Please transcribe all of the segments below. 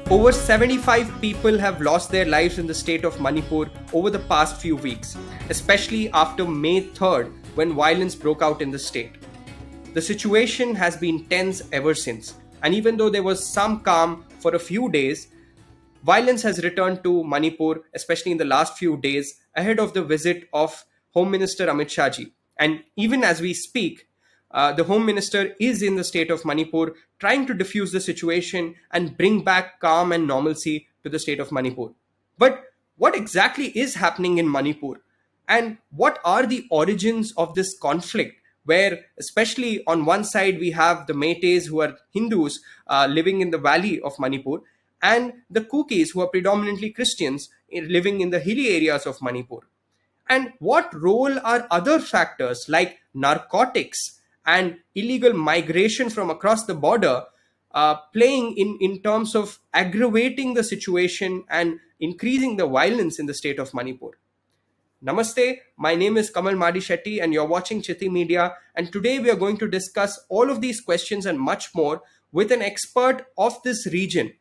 Over 75 people have lost their lives in the state of Manipur over the past few weeks, especially after May 3rd when violence broke out in the state. The situation has been tense ever since, and even though there was some calm for a few days, violence has returned to Manipur, especially in the last few days ahead of the visit of Home Minister Amit Shah ji. And even as we speak, the Home Minister is in the state of Manipur trying to diffuse the situation and bring back calm and normalcy to the state of Manipur. But what exactly is happening in Manipur? And what are the origins of this conflict? Where, especially on one side, we have the Meiteis, who are Hindus living in the valley of Manipur, and the Kukis, who are predominantly Christians living in the hilly areas of Manipur. And what role are other factors like narcotics and illegal migration from across the border playing in terms of aggravating the situation and increasing the violence in the state of Manipur? Namaste, my name is Kamal Madi Shetty and you're watching Chiti Media, and today we are going to discuss all of these questions and much more with an expert of this region.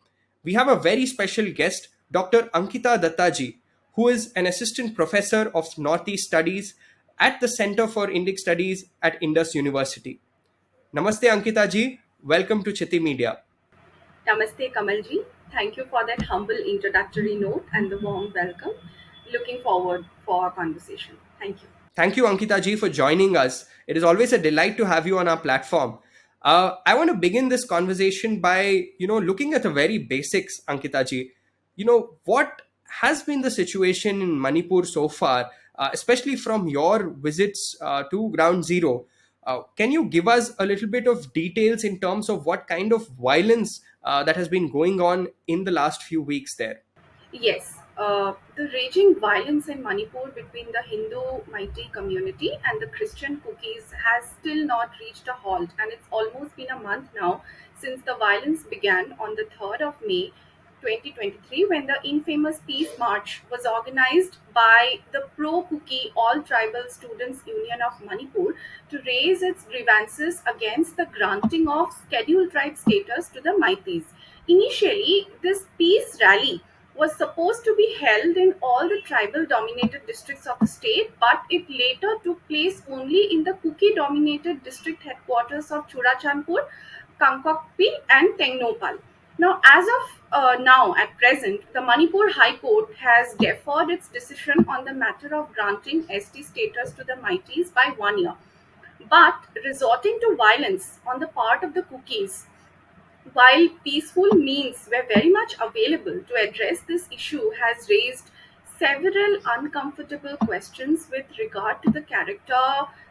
We have a very special guest, Dr. Ankita Dutta ji, who is an assistant professor of Northeast Studies at the Center for Indic Studies at Indus University. Namaste Ankita ji, welcome to Chiti Media. Namaste, Kamalji. Thank you for that humble introductory note and the warm welcome. Looking forward for our conversation. Thank you. Thank you, Ankita ji, for joining us. It is always a delight to have you on our platform. I want to begin this conversation by, looking at the very basics, Ankita ji. What has been the situation in Manipur so far, especially from your visits to Ground Zero? Can you give us a little bit of details in terms of what kind of violence that has been going on in the last few weeks there? Yes, the raging violence in Manipur between the Hindu Meitei community and the Christian Kukis has still not reached a halt, and it's almost been a month now since the violence began on the 3rd of May 2023 when the infamous Peace March was organized by the pro Kuki All Tribal Students Union of Manipur to raise its grievances against the granting of scheduled tribe status to the Meiteis. Initially, this peace rally was supposed to be held in all the tribal dominated districts of the state, but it later took place only in the Kuki dominated district headquarters of Churachandpur, Kankokpi, and Tengnopal. Now, as of now, at present, the Manipur High Court has deferred its decision on the matter of granting ST status to the Meiteis by 1 year. But resorting to violence on the part of the Kukis, while peaceful means were very much available to address this issue, has raised several uncomfortable questions with regard to the character,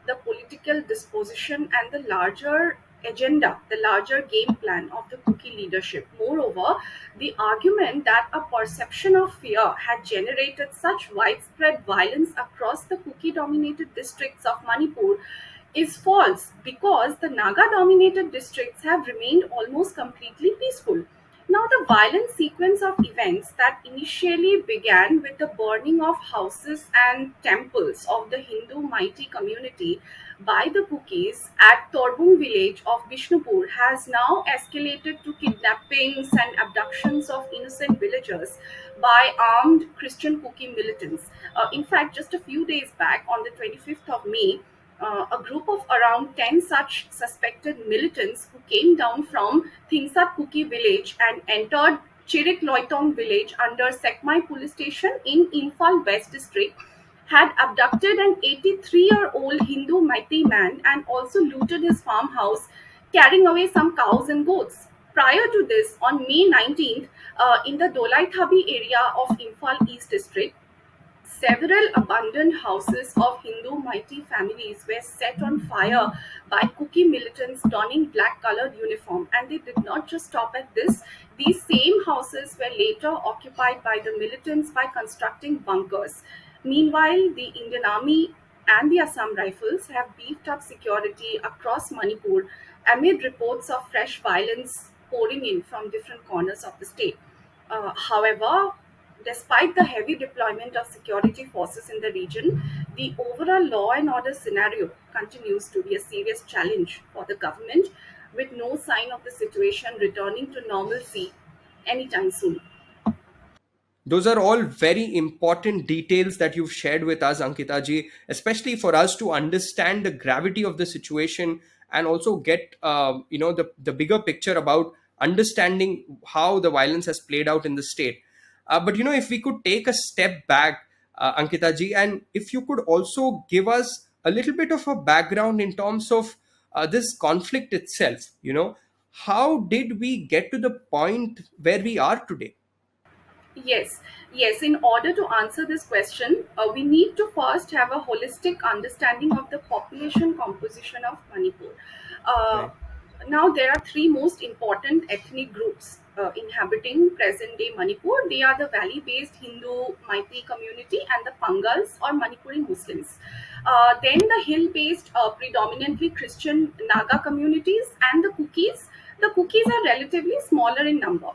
the political disposition, and the larger agenda, the larger game plan of the Kuki leadership. Moreover, the argument that a perception of fear had generated such widespread violence across the Kuki dominated districts of Manipur is false because the Naga dominated districts have remained almost completely peaceful. Now, the violent sequence of events that initially began with the burning of houses and temples of the Hindu Meitei community by the Kukis at Torbung village of Bishnupur has now escalated to kidnappings and abductions of innocent villagers by armed Christian Kuki militants. In fact, just a few days back, on the 25th of May, a group of around 10 such suspected militants who came down from Thingsat Kuki village and entered Chirik Loitong village under Sekmai police station in Imphal West district had abducted an 83-year-old Hindu Meitei man and also looted his farmhouse, carrying away some cows and goats. Prior to this, on May 19th, in the Dolai Thabi area of Imphal East district, several abandoned houses of Hindu Meitei families were set on fire by Kuki militants donning black colored uniform. And they did not just stop at this. These same houses were later occupied by the militants by constructing bunkers. Meanwhile, the Indian Army and the Assam Rifles have beefed up security across Manipur amid reports of fresh violence pouring in from different corners of the state. However, despite the heavy deployment of security forces in the region, the overall law and order scenario continues to be a serious challenge for the government, with no sign of the situation returning to normalcy anytime soon. Those are all very important details that you've shared with us, Ankita ji, especially for us to understand the gravity of the situation and also get the bigger picture about understanding how the violence has played out in the state. But if we could take a step back, Ankita ji, and if you could also give us a little bit of a background in terms of this conflict itself, how did we get to the point where we are today? Yes, yes. In order to answer this question, we need to first have a holistic understanding of the population composition of Manipur. Uh, Right. Now, there are three most important ethnic groups inhabiting present day Manipur. They are the valley based Hindu Meitei community and the Pangals or Manipuri Muslims. Then the hill based, predominantly Christian Naga communities and the Kukis. The Kukis are relatively smaller in number.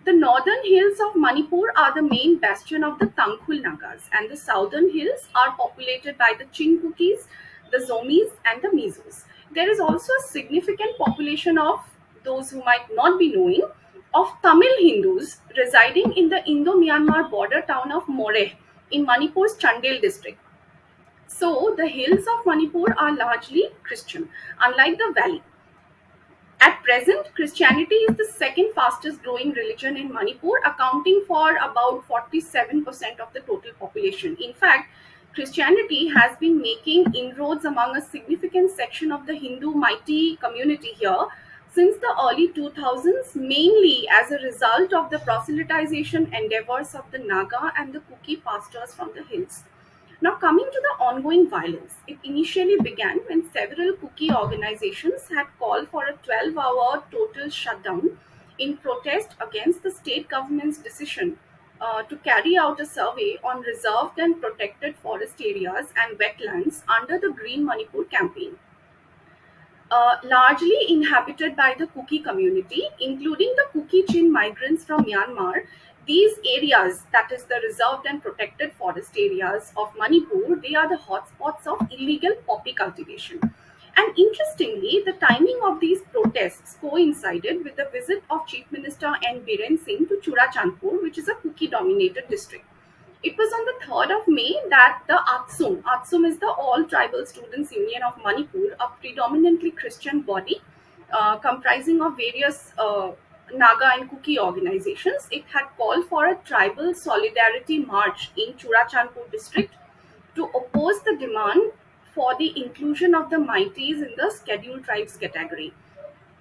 The northern hills of Manipur are the main bastion of the Tangkhul Nagas, and the southern hills are populated by the Chintukis, the Zomis, and the Mizos. There is also a significant population of those who might not be knowing of Tamil Hindus residing in the Indo Myanmar border town of Moreh in Manipur's Chandel district. So, the hills of Manipur are largely Christian, unlike the valley. At present, Christianity is the second fastest growing religion in Manipur, accounting for about 47% of the total population. In fact, Christianity has been making inroads among a significant section of the Hindu Meitei community here since the early 2000s, mainly as a result of the proselytization endeavors of the Naga and the Kuki pastors from the hills. Now, coming to the ongoing violence, it initially began when several cookie organizations had called for a 12-hour total shutdown in protest against the state government's decision to carry out a survey on reserved and protected forest areas and wetlands under the Green Manipur campaign, largely inhabited by the Kuki community, including the Kuki Chin migrants from Myanmar. These areas, that is the reserved and protected forest areas of Manipur, they are the hotspots of illegal poppy cultivation. And interestingly, the timing of these protests coincided with the visit of Chief Minister N. Biren Singh to Churachandpur, which is a Kuki dominated district. It was on the 3rd of May that the Atsum is the All Tribal Students Union of Manipur, a predominantly Christian body comprising of various Naga and Kuki organizations. It had called for a tribal solidarity march in Churachandpur district to oppose the demand for the inclusion of the Meiteis in the scheduled tribes category.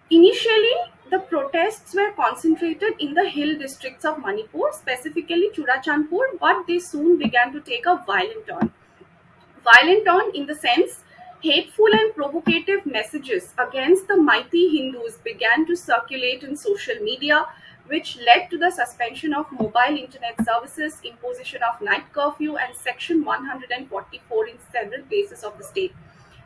Initially, the protests were concentrated in the hill districts of Manipur, specifically Churachandpur, but they soon began to take a violent turn. Violent turn in the sense hateful and provocative messages against the mighty Hindus began to circulate in social media, which led to the suspension of mobile internet services, imposition of night curfew, and Section 144 in several places of the state.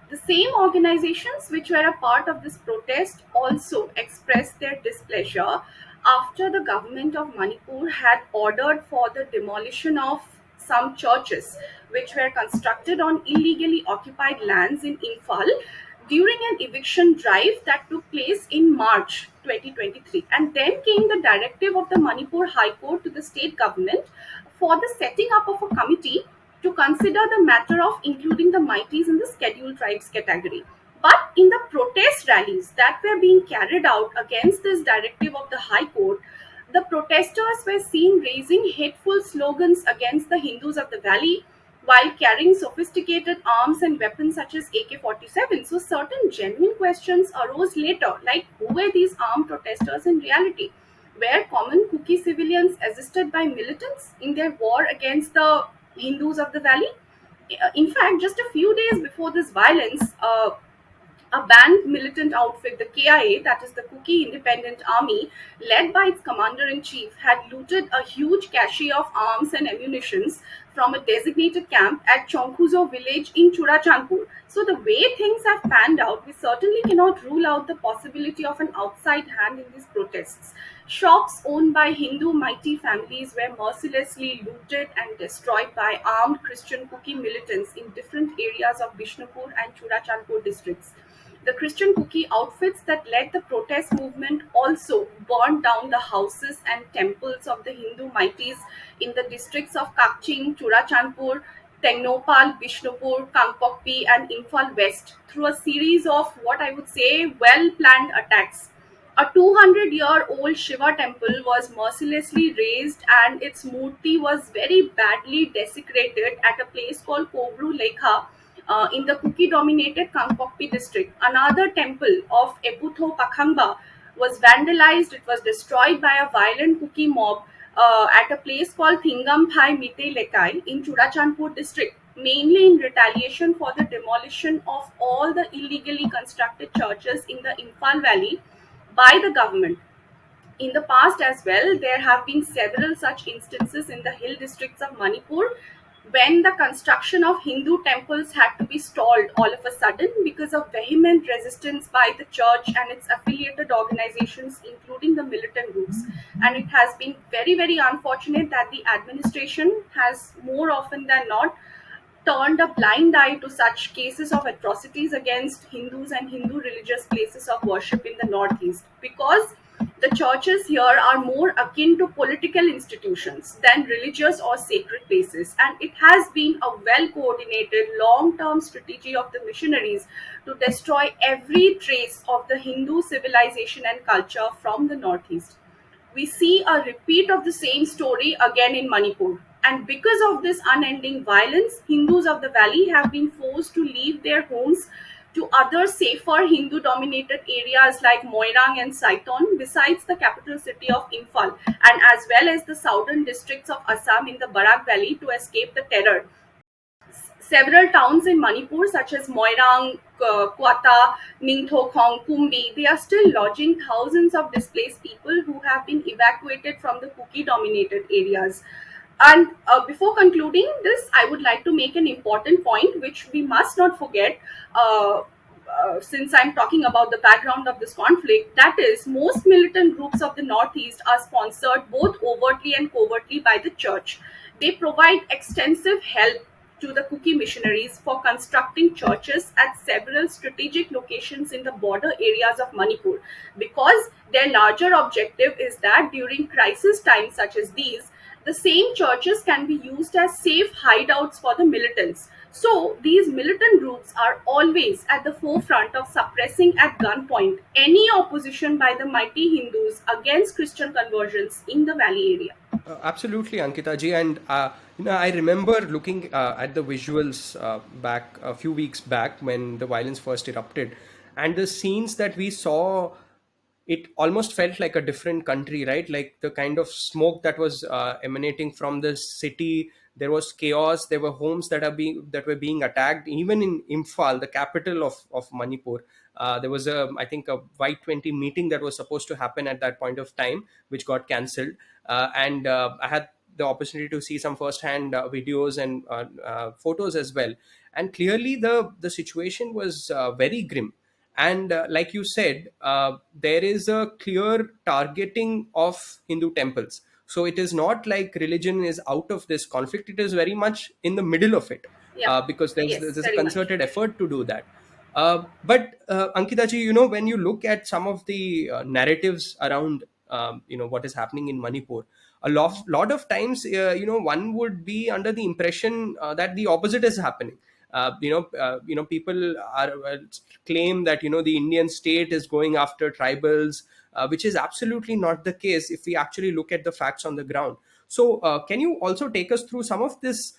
The same organizations which were a part of this protest also expressed their displeasure after the government of Manipur had ordered for the demolition of some churches which were constructed on illegally occupied lands in Imphal during an eviction drive that took place in March 2023. And then came the directive of the Manipur High Court to the state government for the setting up of a committee to consider the matter of including the Meiteis in the scheduled tribes category. But in the protest rallies that were being carried out against this directive of the High Court, the protesters were seen raising hateful slogans against the Hindus of the valley while carrying sophisticated arms and weapons such as AK 47. So, certain genuine questions arose later, like who were these armed protesters in reality? Were common Kuki civilians assisted by militants in their war against the Hindus of the valley? In fact, just a few days before this violence, a banned militant outfit, the KIA, that is the Kuki Independent Army, led by its commander in chief, had looted a huge cache of arms and ammunitions from a designated camp at Chongkuzo village in Churachandpur. So, the way things have panned out, we certainly cannot rule out the possibility of an outside hand in these protests. Shops owned by Hindu mighty families were mercilessly looted and destroyed by armed Christian Kuki militants in different areas of Bishnupur and Churachandpur districts. The Christian Kuki outfits that led the protest movement also burned down the houses and temples of the Hindu Meiteis in the districts of Kakching, Churachandpur, Tengnopal, Bishnupur, Kangpokpi, and Imphal West through a series of what I would say well planned attacks. A 200-year-old Shiva temple was mercilessly razed and its murti was very badly desecrated at a place called Kobru Lekha in the Kuki dominated Kangpokpi district. Another temple of Eputho Pakhangba was vandalized. It was destroyed by a violent Kuki mob at a place called Thingamphai Meitei Lekai in Churachandpur district, mainly in retaliation for the demolition of all the illegally constructed churches in the Imphal Valley by the government. In the past as well, there have been several such instances in the hill districts of Manipur when the construction of Hindu temples had to be stalled all of a sudden because of vehement resistance by the church and its affiliated organizations, including the militant groups. And it has been very, very unfortunate that the administration has more often than not turned a blind eye to such cases of atrocities against Hindus and Hindu religious places of worship in the Northeast because the churches here are more akin to political institutions than religious or sacred places, and it has been a well coordinated long term strategy of the missionaries to destroy every trace of the Hindu civilization and culture from the Northeast. We see a repeat of the same story again in Manipur. And because of this unending violence, Hindus of the valley have been forced to leave their homes to other safer Hindu dominated areas like Moirang and Saiton, besides the capital city of Imphal, and as well as the southern districts of Assam in the Barak Valley to escape the terror. Several towns in Manipur, such as Moirang, Kwata, Ningthokhong, Kumbi, they are still lodging thousands of displaced people who have been evacuated from the Kuki dominated areas. And before concluding this, I would like to make an important point which we must not forget. Since I'm talking about the background of this conflict, that is, most militant groups of the Northeast are sponsored both overtly and covertly by the church. They provide extensive help to the Kuki missionaries for constructing churches at several strategic locations in the border areas of Manipur because their larger objective is that during crisis times such as these, the same churches can be used as safe hideouts for the militants. So, these militant groups are always at the forefront of suppressing at gunpoint any opposition by the mighty Hindus against Christian conversions in the valley area. Absolutely, Ankita ji, and I remember looking at the visuals back a few weeks back when the violence first erupted, and the scenes that we saw, it almost felt like a different country, right? Like the kind of smoke that was emanating from the city. There was chaos. There were homes that were being attacked. Even in Imphal, the capital of Manipur, there was I think a Y20 meeting that was supposed to happen at that point of time, which got cancelled. And I had the opportunity to see some first-hand videos and photos as well. And clearly, the situation was very grim. And like you said, there is a clear targeting of Hindu temples. So it is not like religion is out of this conflict. It is very much in the middle of it, Yeah, because yes, there's a very much. concerted effort to do that. But Ankita ji, when you look at some of the narratives around, what is happening in Manipur, lot of times, one would be under the impression that the opposite is happening. People are claim that the Indian state is going after tribals, which is absolutely not the case if we actually look at the facts on the ground. So, can you also take us through some of this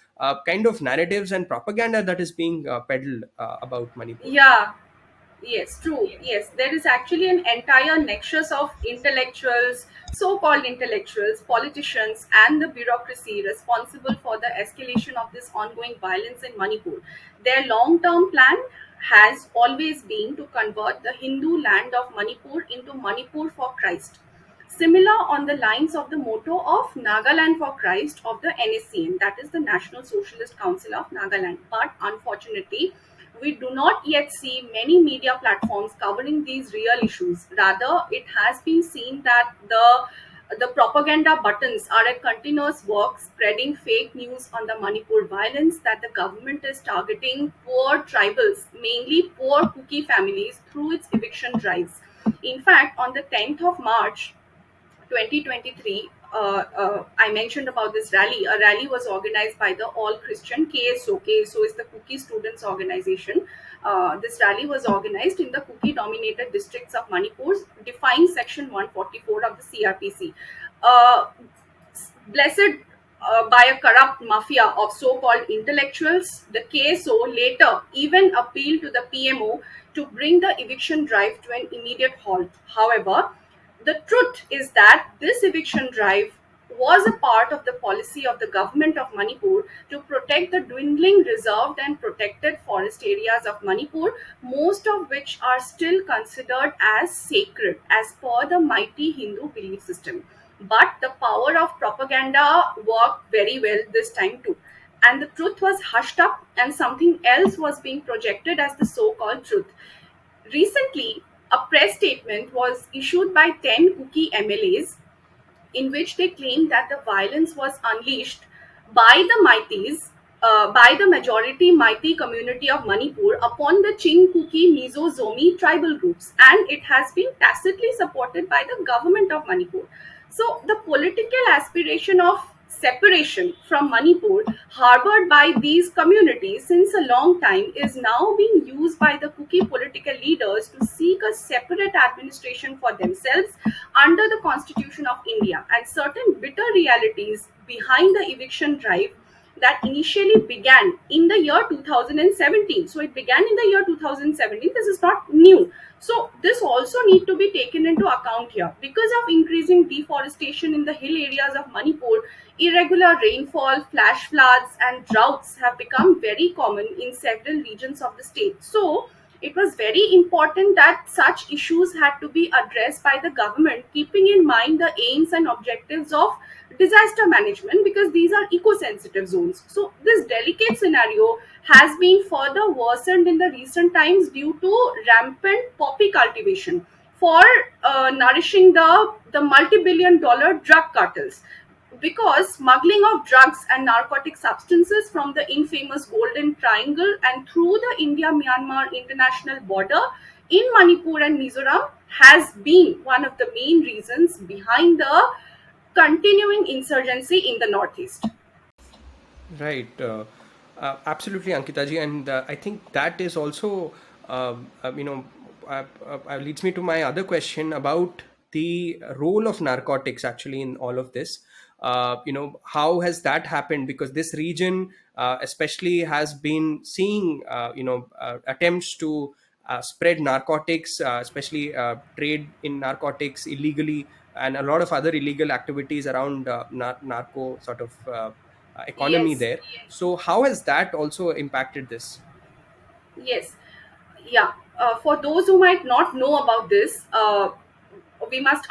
kind of narratives and propaganda that is being peddled about Manipur? Yeah, yes, true. Yes, there is actually an entire nexus of intellectuals, so called intellectuals, politicians, and the bureaucracy responsible for the escalation of this ongoing violence in Manipur. Their long term plan has always been to convert the Hindu land of Manipur into Manipur for Christ. Similar on the lines of the motto of Nagaland for Christ of the NSCN, that is the National Socialist Council of Nagaland. But unfortunately, we do not yet see many media platforms covering these real issues. Rather, it has been seen that the propaganda buttons are at continuous work spreading fake news on the Manipur violence, that the government is targeting poor tribals, mainly poor Kuki families, through its eviction drives. In fact, on the 10th of March 2023, I mentioned about this rally. A rally was organized by the All Christian KSO. KSO is the Kuki Students Organization. This rally was organized in the Kuki dominated districts of Manipur, defying Section 144 of the CRPC. Uh, Blessed by a corrupt mafia of so called intellectuals, the KSO later even appealed to the PMO to bring the eviction drive to an immediate halt. However, the truth is that this eviction drive was a part of the policy of the government of Manipur to protect the dwindling reserved and protected forest areas of Manipur, most of which are still considered as sacred as per the mighty Hindu belief system. But the power of propaganda worked very well this time too. And the truth was hushed up, and something else was being projected as the so called truth. Recently, a press statement was issued by 10 Kuki MLAs in which they claimed that the violence was unleashed by the Meiteis, by the majority Meitei community of Manipur upon the Kuki Mizo Zomi tribal groups, and it has been tacitly supported by the government of Manipur. So, the political aspiration of separation from Manipur, harbored by these communities since a long time, is now being used by the Kuki political leaders to seek a separate administration for themselves under the Constitution of India, and certain bitter realities behind the eviction drive that initially began in the year 2017. So it began in the year 2017. This is not new. So this also need to be taken into account here. Because of increasing deforestation in the hill areas of Manipur, irregular rainfall, flash floods, and droughts have become very common in several regions of the state. So it was very important that such issues had to be addressed by the government, keeping in mind the aims and objectives of disaster management, because these are eco-sensitive zones. So this delicate scenario has been further worsened in the recent times due to rampant poppy cultivation for nourishing the multi-billion dollar drug cartels, because smuggling of drugs and narcotic substances from the infamous Golden Triangle and through the India Myanmar international border in Manipur and Mizoram has been one of the main reasons behind the continuing insurgency in the northeast. Right. Absolutely, Ankita ji. And I think that is also, leads me to my other question about the role of narcotics actually in all of this. How has that happened? Because this region, especially, has been seeing, attempts to spread narcotics, especially trade in narcotics illegally, and a lot of other illegal activities around narco sort of economy Yes, there. So how has that also impacted this? yes, yeah. For those who might not know about this, we must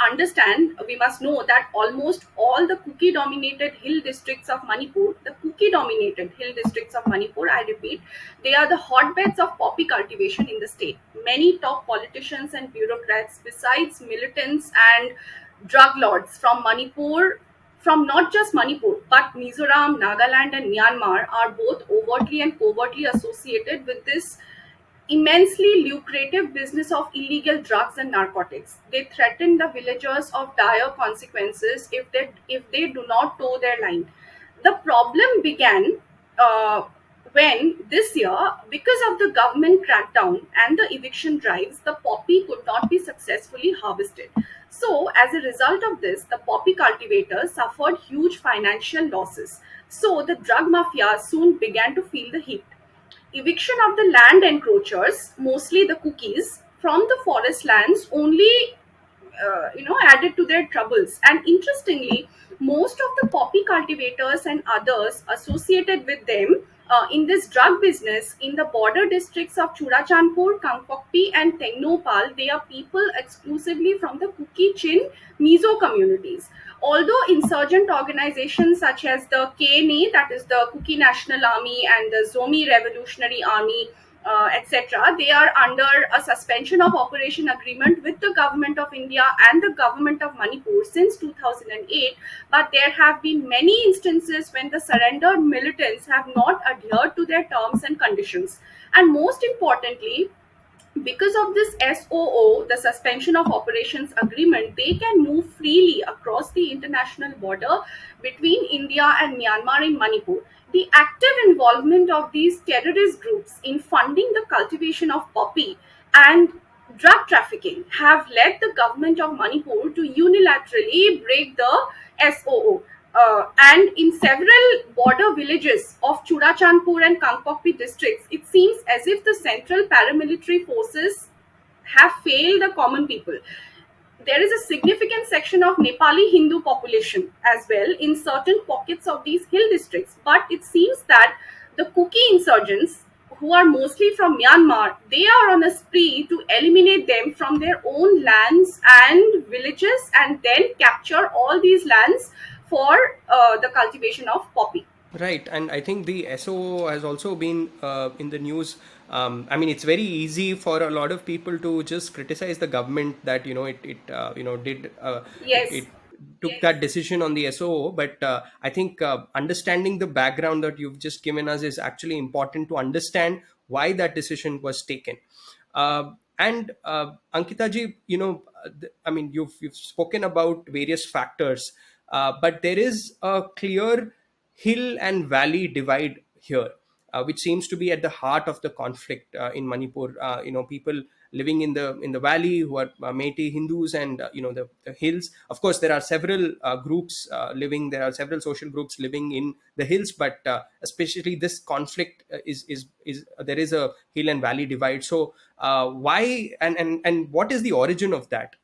know that almost all the Kuki dominated hill districts of Manipur, the Kuki dominated hill districts of Manipur, I repeat, they are the hotbeds of poppy cultivation in the state. Many top politicians and bureaucrats, besides militants and drug lords from Manipur, from not just Manipur, but Mizoram, Nagaland, and Myanmar, are both overtly and covertly associated with this immensely lucrative business of illegal drugs and narcotics. They threaten the villagers of dire consequences if they do not toe their line. The problem began uh, when this year, because of the government crackdown and the eviction drives, the poppy could not be successfully harvested. So, as a result of this, the poppy cultivators suffered huge financial losses. So, the drug mafia soon began to feel the heat. Eviction of the land encroachers, mostly the cookies, from the forest lands only added to their troubles. And interestingly, most of the poppy cultivators and others associated with them in this drug business in the border districts of Churachandpur, Kangpokpi, and Tengnopal, they are people exclusively from the Kuki Chin Mizo communities. Although insurgent organizations such as the KNA, that is the Kuki National Army, and the Zomi Revolutionary Army, etc., they are under a suspension of operation agreement with the government of India and the government of Manipur since 2008. But there have been many instances when the surrendered militants have not adhered to their terms and conditions. And most importantly, because of this SOO, the suspension of operations agreement, they can move freely across the international border between India and Myanmar in Manipur. The active involvement of these terrorist groups in funding the cultivation of poppy and drug trafficking have led the government of Manipur to unilaterally break the SOO. And in several border villages of Churachandpur and Kangpokpi districts, it seems as if the central paramilitary forces have failed the common people. There is a significant section of Nepali Hindu population as well in certain pockets of these hill districts. But it seems that the Kuki insurgents, who are mostly from Myanmar, they are on a spree to eliminate them from their own lands and villages and then capture all these lands for the cultivation of poppy. Right, and I think the SO has also been in the news. I mean, it's very easy for a lot of people to just criticize the government that did Yes, it took that decision on the SO. But I think understanding the background that you've just given us is actually important to understand why that decision was taken. And Ankita ji, I mean, you've spoken about various factors, but there is a clear hill and valley divide here, which seems to be at the heart of the conflict in Manipur. People living in the valley who are Meitei Hindus, and the hills. Of course, there are several groups living. There are several social groups living in the hills, but especially this conflict is there is a hill and valley divide. So why and what is the origin of that?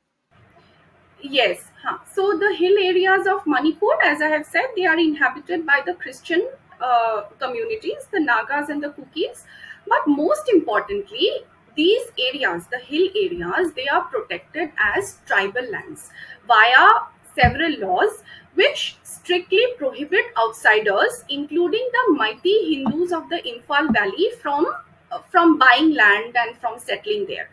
yes. Huh. So the hill areas of Manipur, as I have said, they are inhabited by the Christian communities, the Nagas and the Kukis. But most importantly, these areas, the hill areas, they are protected as tribal lands via several laws which strictly prohibit outsiders, including the mighty Hindus of the Imphal Valley, from buying land and from settling there.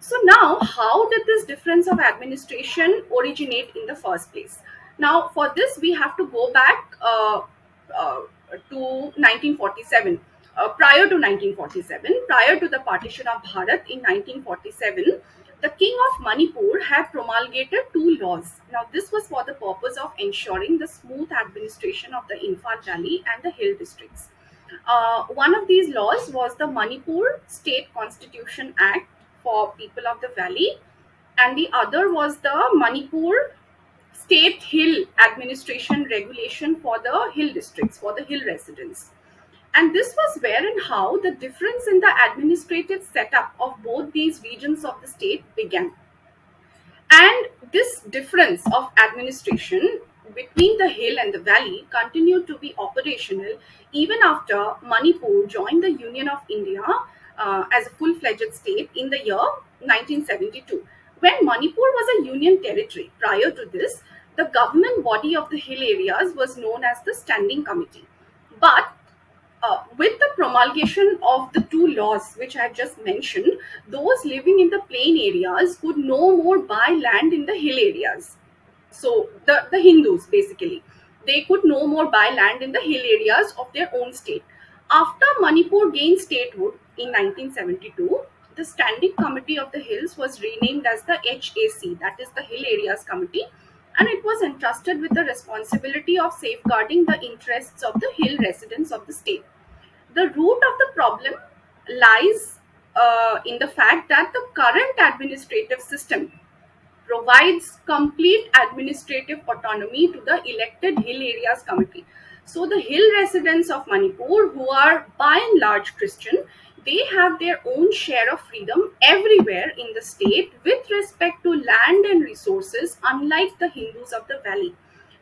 So now, how did this difference of administration originate in the first place? Now, for this, we have to go back uh, to 1947. Prior to 1947, prior to the partition of Bharat in 1947, the king of Manipur had promulgated two laws. Now, this was for the purpose of ensuring the smooth administration of the Imphal Valley and the hill districts. One of these laws was the Manipur State Constitution Act for people of the valley, and the other was the Manipur State Hill Administration Regulation for the hill districts, for the hill residents. And this was where and how the difference in the administrative setup of both these regions of the state began. And this difference of administration between the hill and the valley continued to be operational even after Manipur joined the Union of India as a full fledged state in the year 1972. When Manipur was a union territory, prior to this, the government body of the hill areas was known as the Standing Committee. But with the promulgation of the two laws which I have just mentioned, those living in the plain areas could no more buy land in the hill areas. So the Hindus basically, they could no more buy land in the hill areas of their own state. After Manipur gained statehood in 1972, the Standing Committee of the Hills was renamed as the HAC, that is the Hill Areas Committee, and it was entrusted with the responsibility of safeguarding the interests of the hill residents of the state. The root of the problem lies in the fact that the current administrative system provides complete administrative autonomy to the elected hill areas committee. So the hill residents of Manipur, who are by and large Christian, they have their own share of freedom everywhere in the state with respect to land and resources, unlike the Hindus of the valley.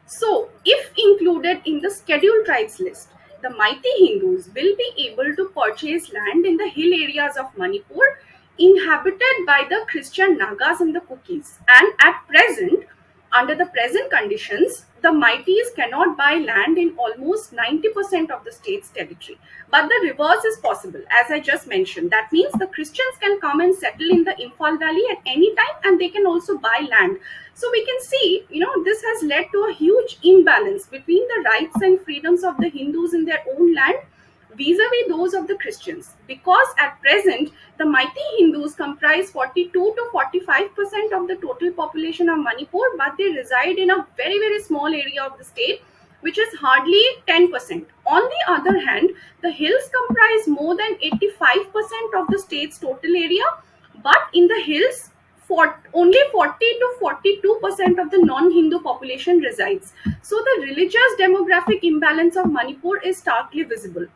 So, if included in the scheduled tribes list, the mighty Hindus will be able to purchase land in the hill areas of Manipur inhabited by the Christian Nagas and the Kukis. And at present, under the present conditions, the mighties cannot buy land in almost 90% of the state's territory. But the reverse is possible, as I just mentioned. That means the Christians can come and settle in the Imphal Valley at any time and they can also buy land. So we can see, this has led to a huge imbalance between the rights and freedoms of the Hindus in their own land vis-a-vis those of the Christians, because at present the Meitei Hindus comprise 42 to 45% of the total population of Manipur, but they reside in a very very small area of the state, which is hardly 10%. On the other hand, the hills comprise more than 85% of the state's total area, but in the hills, only 40 to 42% of the non-Hindu population resides. So the religious demographic imbalance of Manipur is starkly visible.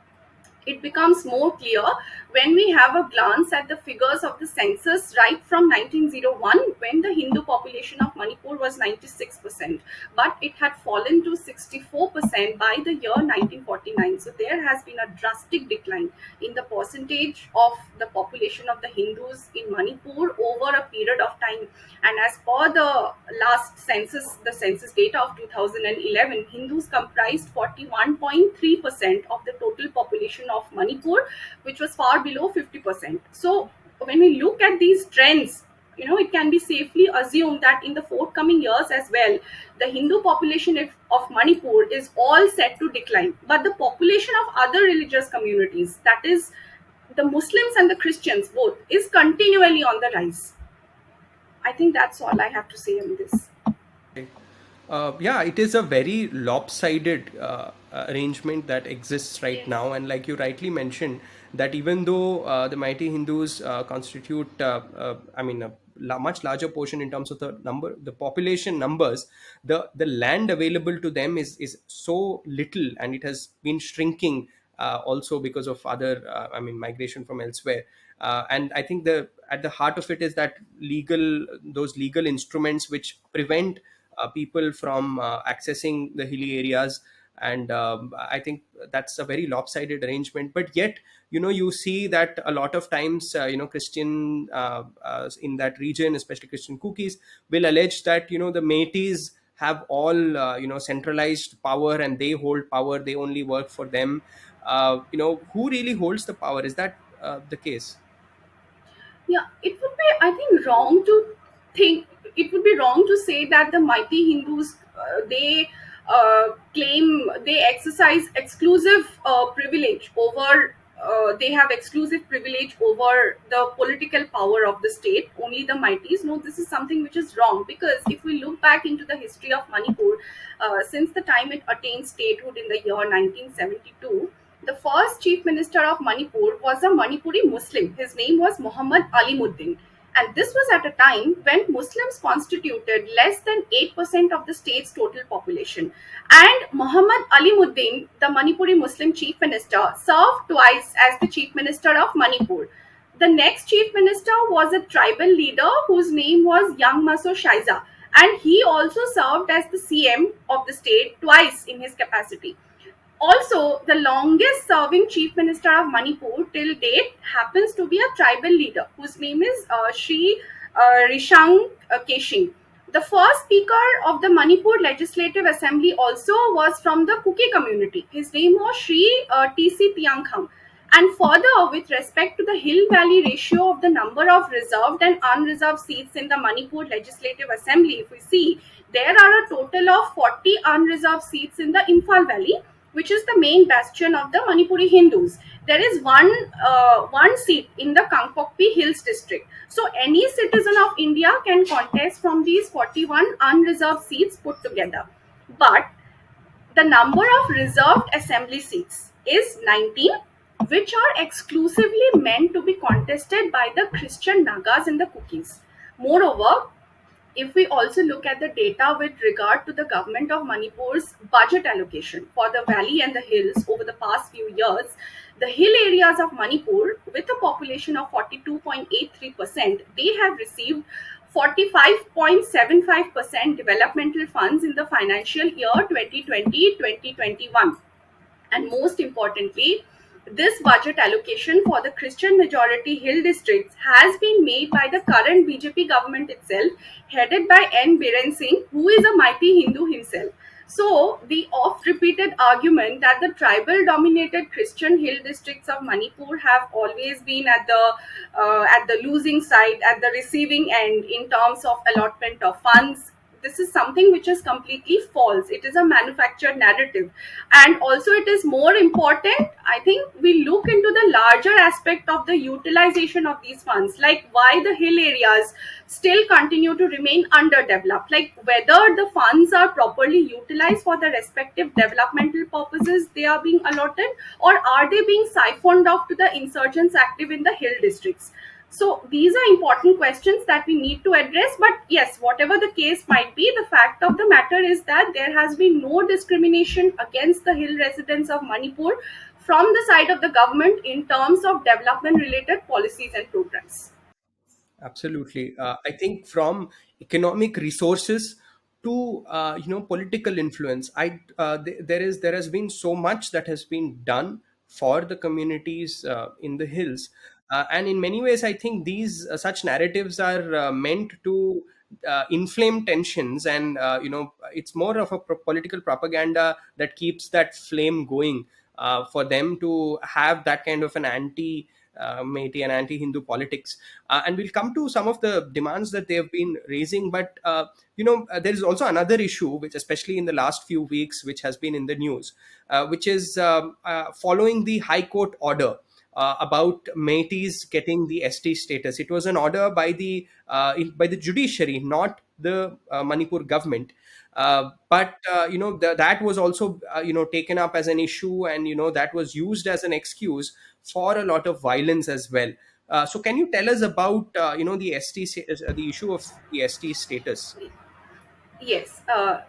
It becomes more clear when we have a glance at the figures of the census right from 1901, when the Hindu population of Manipur was 96%, but it had fallen to 64% by the year 1949. So there has been a drastic decline in the percentage of the population of the Hindus in Manipur over a period of time. And as per the last census, the census data of 2011, Hindus comprised 41.3% of the total population of Manipur, which was far below 50%. So when we look at these trends, it can be safely assumed that in the forthcoming years as well, the Hindu population of Manipur is all set to decline. But the population of other religious communities, that is, the Muslims and the Christians both, is continually on the rise. I think that's all I have to say on this. Yeah, it is a very lopsided arrangement that exists right Yes. now, and like you rightly mentioned, that even though the mighty Hindus constitute, I mean, a much larger portion in terms of the population numbers, the land available to them is so little, and it has been shrinking also because of other, I mean, migration from elsewhere. And I think the at the heart of it is that those legal instruments which prevent people from accessing the hilly areas. And I think that's a very lopsided arrangement, but yet you see that a lot of times Christian in that region, especially Christian cookies, will allege that the Métis have all centralized power, and they hold power, they only work for them. Who really holds the power? Is that the case? Yeah, it would be, I think, wrong to think. It would be wrong to say that the mighty Hindus, they claim they exercise exclusive privilege over. They have exclusive privilege over the political power of the state. Only the mighties. No, this is something which is wrong, because if we look back into the history of Manipur, since the time it attained statehood in the year 1972, the first chief minister of Manipur was a Manipuri Muslim. His name was Muhammad Alimuddin. And this was at a time when Muslims constituted less than 8% of the state's total population. And Muhammad Alimuddin, the Manipuri Muslim chief minister, served twice as the chief minister of Manipur. The next chief minister was a tribal leader whose name was Young Maso Shaiza, and he also served as the CM of the state twice in his capacity. Also, the longest serving chief minister of Manipur till date happens to be a tribal leader whose name is Sri Rishang Keshing. The first speaker of the Manipur Legislative Assembly also was from the Kuki community. His name was Sri T.C. Tiangkham. And further, with respect to the hill valley ratio of the number of reserved and unreserved seats in the Manipur Legislative Assembly, if we see, there are a total of 40 unreserved seats in the Imphal Valley, which is the main bastion of the Manipuri Hindus. There is one seat in the Kangpokpi Hills district. So any citizen of India can contest from these 41 unreserved seats put together. But the number of reserved assembly seats is 19, which are exclusively meant to be contested by the Christian Nagas and the Kukis. Moreover, if we also look at the data with regard to the government of Manipur's budget allocation for the valley and the hills over the past few years, the hill areas of Manipur, with a population of 42.83%, they have received 45.75% developmental funds in the financial year 2020-2021. And most importantly, this budget allocation for the Christian majority hill districts has been made by the current BJP government itself, headed by N. Biren Singh, who is a mighty Hindu himself. So, the oft repeated argument that the tribal dominated Christian hill districts of Manipur have always been at the losing side, at the receiving end in terms of allotment of funds, This is something which is completely false. It is a manufactured narrative. And also, it is more important, I think, we look into the larger aspect of the utilization of these funds, like why the hill areas still continue to remain underdeveloped, like whether the funds are properly utilized for the respective developmental purposes they are being allotted, or are they being siphoned off to the insurgents active in the hill districts. So these are important questions that we need to address. But yes, whatever the case might be, the fact of the matter is that there has been no discrimination against the hill residents of Manipur from the side of the government in terms of development related policies and programs. Absolutely. I think from economic resources to political influence, there has been so much that has been done for the communities in the hills, and in many ways, I think these such narratives are meant to inflame tensions, and it's more of a political propaganda that keeps that flame going for them to have that kind of an anti. Meitei and anti-Hindu politics, and we'll come to some of the demands that they have been raising. But there is also another issue, which especially in the last few weeks, which has been in the news, which is following the High Court order. About Meiteis getting the ST status. It was an order by the judiciary, not the Manipur government. But that was also taken up as an issue, and that was used as an excuse for a lot of violence as well. So can you tell us about the the issue of the ST status? Yes. I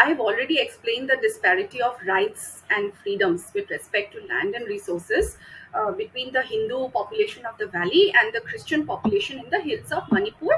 have already explained the disparity of rights and freedoms with respect to land and resources between the Hindu population of the valley and the Christian population in the hills of Manipur,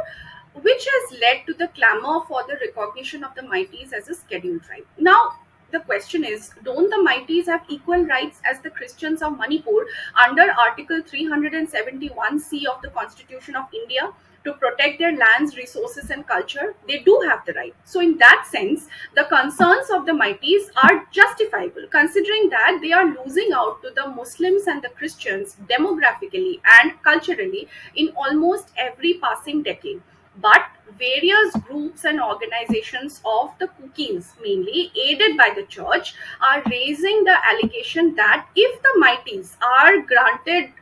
which has led to the clamor for the recognition of the Meiteis as a scheduled tribe. Now, the question is, don't the Meiteis have equal rights as the Christians of Manipur under Article 371C of the Constitution of India to protect their lands, resources, and culture? They do have the right. So, in that sense, the concerns of the Meiteis are justifiable, considering that they are losing out to the Muslims and the Christians demographically and culturally in almost every passing decade. But various groups and organizations of the Kukis, mainly aided by the church, are raising the allegation that if the Meiteis are granted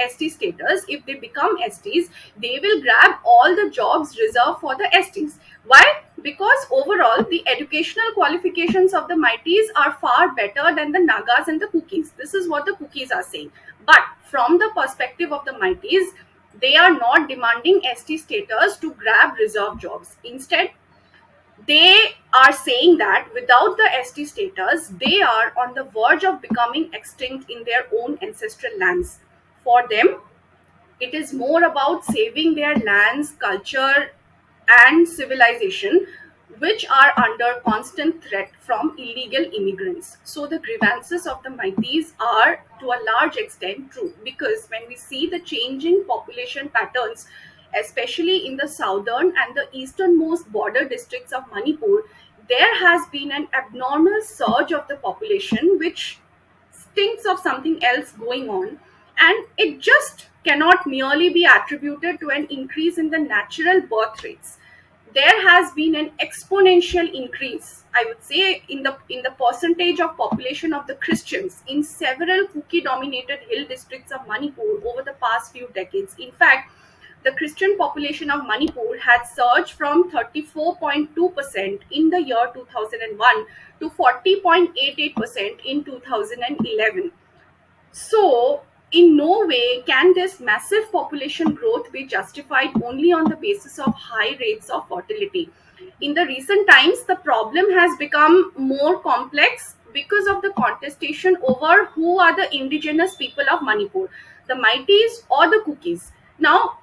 ST status, if they become STs, they will grab all the jobs reserved for the STs. Why? Because overall, the educational qualifications of the Meiteis are far better than the Nagas and the Kukis. This is what the Kukis are saying. But from the perspective of the Meiteis, they are not demanding ST status to grab reserve jobs. Instead, they are saying that without the ST status, they are on the verge of becoming extinct in their own ancestral lands. For them, it is more about saving their lands, culture, and civilization, which are under constant threat from illegal immigrants. So, the grievances of the Meiteis are to a large extent true, because when we see the changing population patterns, especially in the southern and the easternmost border districts of Manipur, there has been an abnormal surge of the population, which stinks of something else going on, and it just cannot merely be attributed to an increase in the natural birth rates. There has been an exponential increase, I would say, in the percentage of population of the Christians in several Kuki dominated hill districts of Manipur over the past few decades. In fact, the Christian population of Manipur had surged from 34.2% in the year 2001 to 40.88% in 2011. So, in no way can this massive population growth be justified only on the basis of high rates of fertility. In the recent times, the problem has become more complex because of the contestation over who are the indigenous people of Manipur, the Meiteis or the Kukis. Now,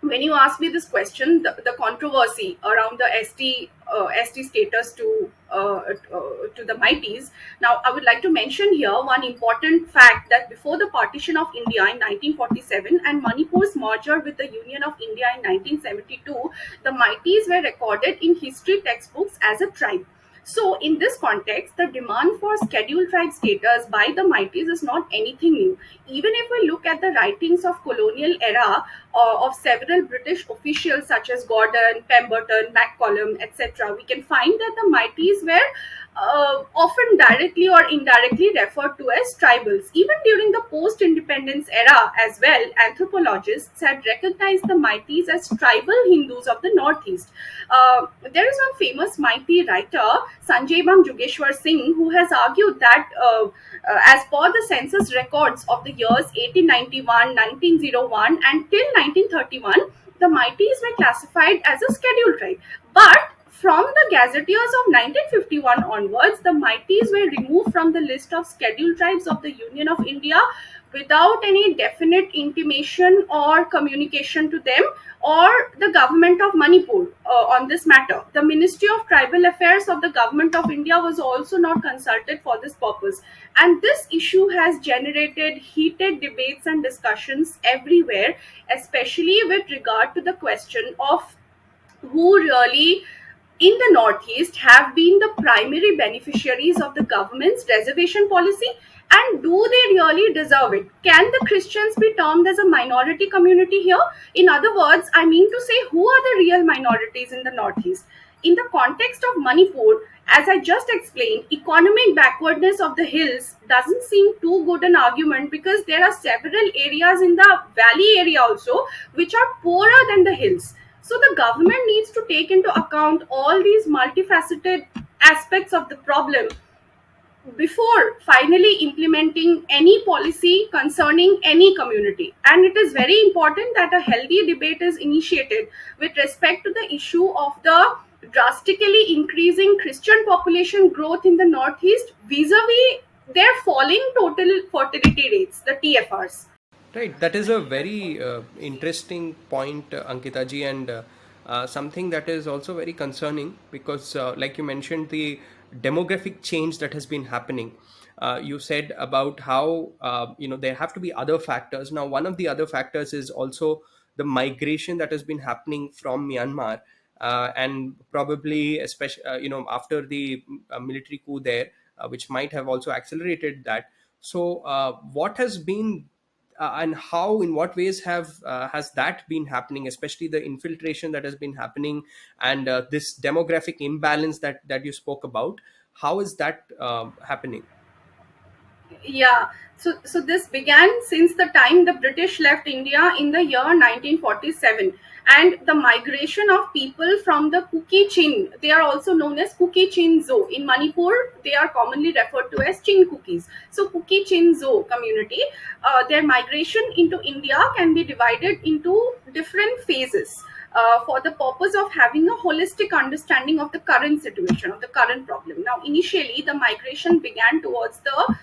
when you ask me this question, the controversy around the ST status to the Meiteis. Now, I would like to mention here one important fact, that before the partition of India in 1947 and Manipur's merger with the Union of India in 1972, the Meiteis were recorded in history textbooks as a tribe. So, in this context, the demand for scheduled tribe status by the Meiteis is not anything new. Even if we look at the writings of colonial era of several British officials such as Gordon, Pemberton, McCollum, etc., we can find that the Meiteis were often directly or indirectly referred to as tribals. Even during the post independence era, as well, anthropologists had recognized the Meiteis as tribal Hindus of the Northeast. There is one famous Meitei writer, Sanjay Bam Jugeshwar Singh, who has argued that as per the census records of the years 1891, 1901, and till 1931, the Meiteis were classified as a scheduled tribe. But from the gazetteers of 1951 onwards, the Meiteis were removed from the list of scheduled tribes of the Union of India without any definite intimation or communication to them or the government of Manipur on this matter. The Ministry of Tribal Affairs of the government of India was also not consulted for this purpose. And this issue has generated heated debates and discussions everywhere, especially with regard to the question of who really in the Northeast have been the primary beneficiaries of the government's reservation policy, and do they really deserve it? Can the Christians be termed as a minority community here? In other words, I mean to say, who are the real minorities in the Northeast? In the context of Manipur, as I just explained, economic backwardness of the hills doesn't seem too good an argument because there are several areas in the valley area also which are poorer than the hills. So the government needs to take into account all these multifaceted aspects of the problem before finally implementing any policy concerning any community. And it is very important that a healthy debate is initiated with respect to the issue of the drastically increasing Christian population growth in the Northeast vis-a-vis their falling total fertility rates, the TFRs. Right, that is a very interesting point, Ankita ji, and something that is also very concerning because, like you mentioned, the demographic change that has been happening. You said about how there have to be other factors. Now, one of the other factors is also the migration that has been happening from Myanmar, and probably, especially after the military coup there, which might have also accelerated that. So, what has been and how in what ways have has that been happening, especially the infiltration that has been happening and this demographic imbalance that you spoke about, how is that happening? Yeah, so this began since the time the British left India in the year 1947, and the migration of people from the Kuki Chin, they are also known as Kuki Chin Zo. In Manipur, they are commonly referred to as Chin Kukis. So Kuki Chin Zo community, their migration into India can be divided into different phases. For the purpose of having a holistic understanding of the current situation, of the current problem. Now, initially, the migration began towards the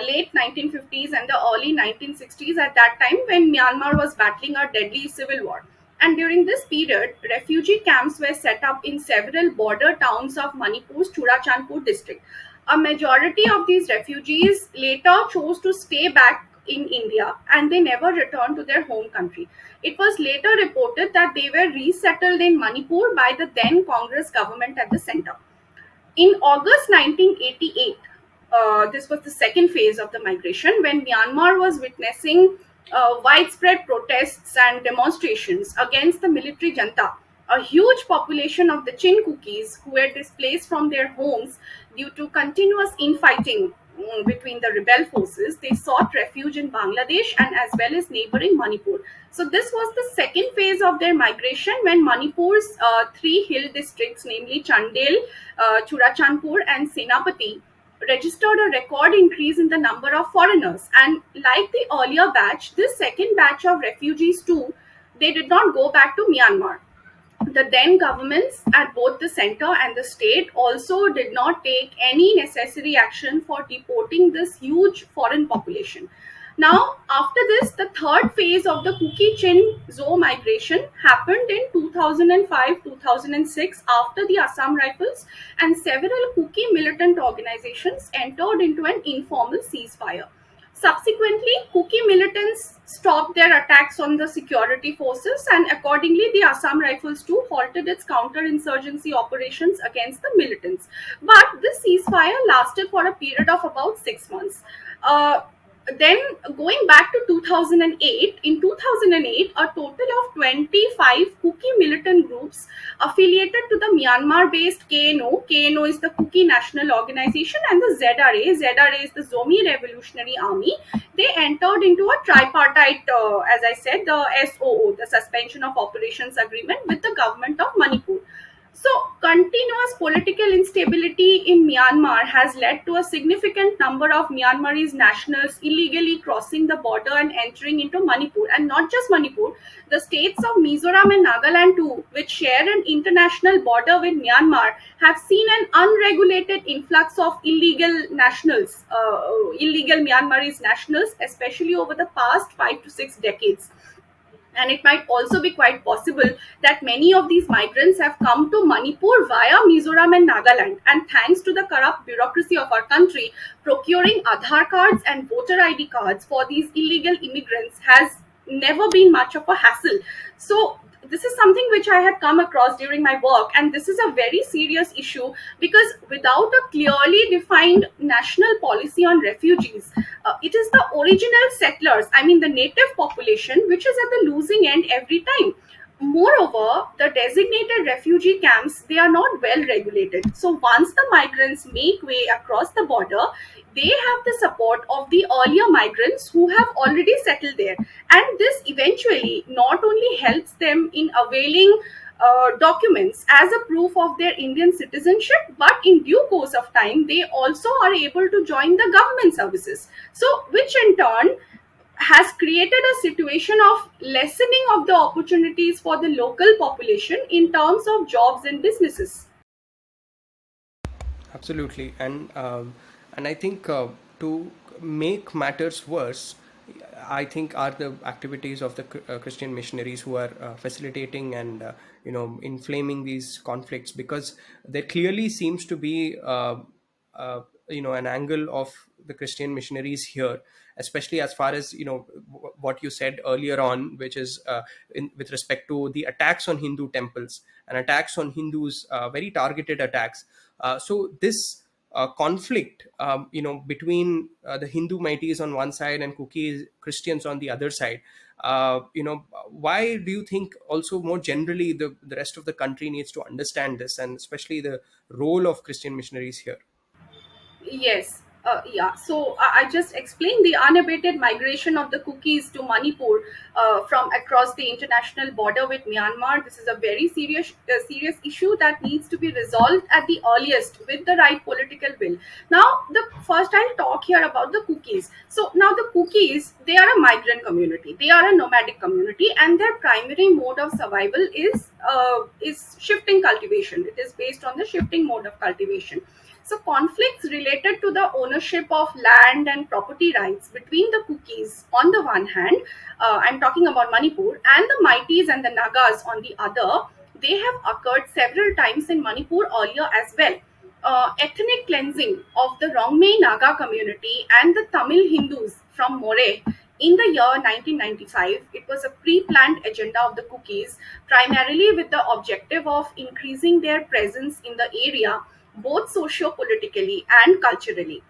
late 1950s and the early 1960s, at that time when Myanmar was battling a deadly civil war. And during this period, refugee camps were set up in several border towns of Manipur's Churachandpur district. A majority of these refugees later chose to stay back in India and they never returned to their home country. It was later reported that they were resettled in Manipur by the then Congress government at the center. In August 1988, this was the second phase of the migration when Myanmar was witnessing widespread protests and demonstrations against the military junta. A huge population of the Chin Kukis who were displaced from their homes due to continuous infighting between the rebel forces, they sought refuge in Bangladesh and as well as neighboring Manipur. So this was the second phase of their migration when Manipur's three hill districts, namely Chandel, Churachandpur, and Senapati, registered a record increase in the number of foreigners. And like the earlier batch, this second batch of refugees too, they did not go back to Myanmar. The then governments at both the center and the state also did not take any necessary action for deporting this huge foreign population. Now, after this, the third phase of the Kuki Chin Zo migration happened in 2005 2006 after the Assam Rifles and several Kuki militant organizations entered into an informal ceasefire. Subsequently, Kuki militants stopped their attacks on the security forces, and accordingly, the Assam Rifles too halted its counterinsurgency operations against the militants. But this ceasefire lasted for a period of about 6 months. Uh, then going back to 2008, in 2008 a total of 25 Kuki militant groups affiliated to the Myanmar based KNO is the Kuki National Organization, and the ZRA is the Zomi Revolutionary Army. They entered into a tripartite, as I said, the SOO, the Suspension of Operations Agreement, with the government of Manipur. So, continuous political instability in Myanmar has led to a significant number of Myanmarese nationals illegally crossing the border and entering into Manipur. And not just Manipur, the states of Mizoram and Nagaland, too, which share an international border with Myanmar, have seen an unregulated influx of illegal Myanmarese nationals, especially over the past 5 to 6 decades. And it might also be quite possible that many of these migrants have come to Manipur via Mizoram and Nagaland. And thanks to the corrupt bureaucracy of our country, procuring Aadhaar cards and voter ID cards for these illegal immigrants has never been much of a hassle. So, this is something which I had come across during my work, and this is a very serious issue because without a clearly defined national policy on refugees, it is the original settlers, I mean the native population, which is at the losing end every time. Moreover, the designated refugee camps, they are not well regulated. So once the migrants make way across the border, they have the support of the earlier migrants who have already settled there. And this eventually not only helps them in availing documents as a proof of their Indian citizenship, but in due course of time, they also are able to join the government services. So, which in turn has created a situation of lessening of the opportunities for the local population in terms of jobs and businesses. Absolutely, and I think to make matters worse, I think are the activities of the Christian missionaries who are facilitating and inflaming these conflicts, because there clearly seems to be an angle of the Christian missionaries here, especially as far as what you said earlier on, which is with respect to the attacks on Hindu temples and attacks on Hindus, very targeted attacks. So this conflict, between the Hindu Meiteis on one side and Kuki Christians on the other side. Why do you think also more generally the rest of the country needs to understand this, and especially the role of Christian missionaries here? Yes, yeah. So I just explained the unabated migration of the cookies to Manipur from across the international border with Myanmar. This is a very serious issue that needs to be resolved at the earliest with the right political will. Now, the first I'll talk here about the cookies. So now the cookies, they are a migrant community. They are a nomadic community, and their primary mode of survival is shifting cultivation. It is based on the shifting mode of cultivation. So conflicts related to the ownership of land and property rights between the Kukis on the one hand, I'm talking about Manipur, and the Meiteis and the Nagas on the other, they have occurred several times in Manipur earlier as well. Ethnic cleansing of the Rongmei Naga community and the Tamil Hindus from More in the year 1995, it was a pre-planned agenda of the Kukis, primarily with the objective of increasing their presence in the area, both socio-politically and culturally.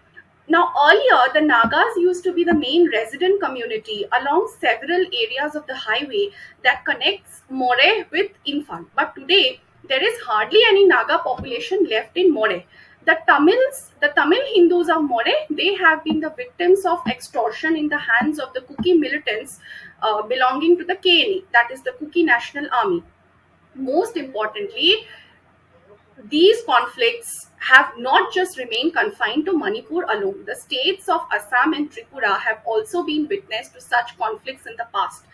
Now, earlier, the Nagas used to be the main resident community along several areas of the highway that connects More with Imphal. But today, there is hardly any Naga population left in More. The Tamil Hindus of More, they have been the victims of extortion in the hands of the Kuki militants belonging to the KNA, that is the Kuki National Army. Most importantly, these conflicts have not just remained confined to Manipur alone. The states of Assam and Tripura have also been witness to such conflicts in the past.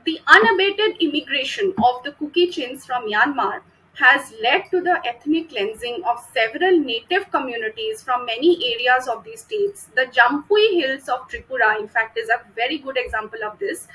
The unabated immigration of the Kuki Chins from Myanmar has led to the ethnic cleansing of several native communities from many areas of these states. The Jampui Hills of Tripura, in fact, is a very good example of this.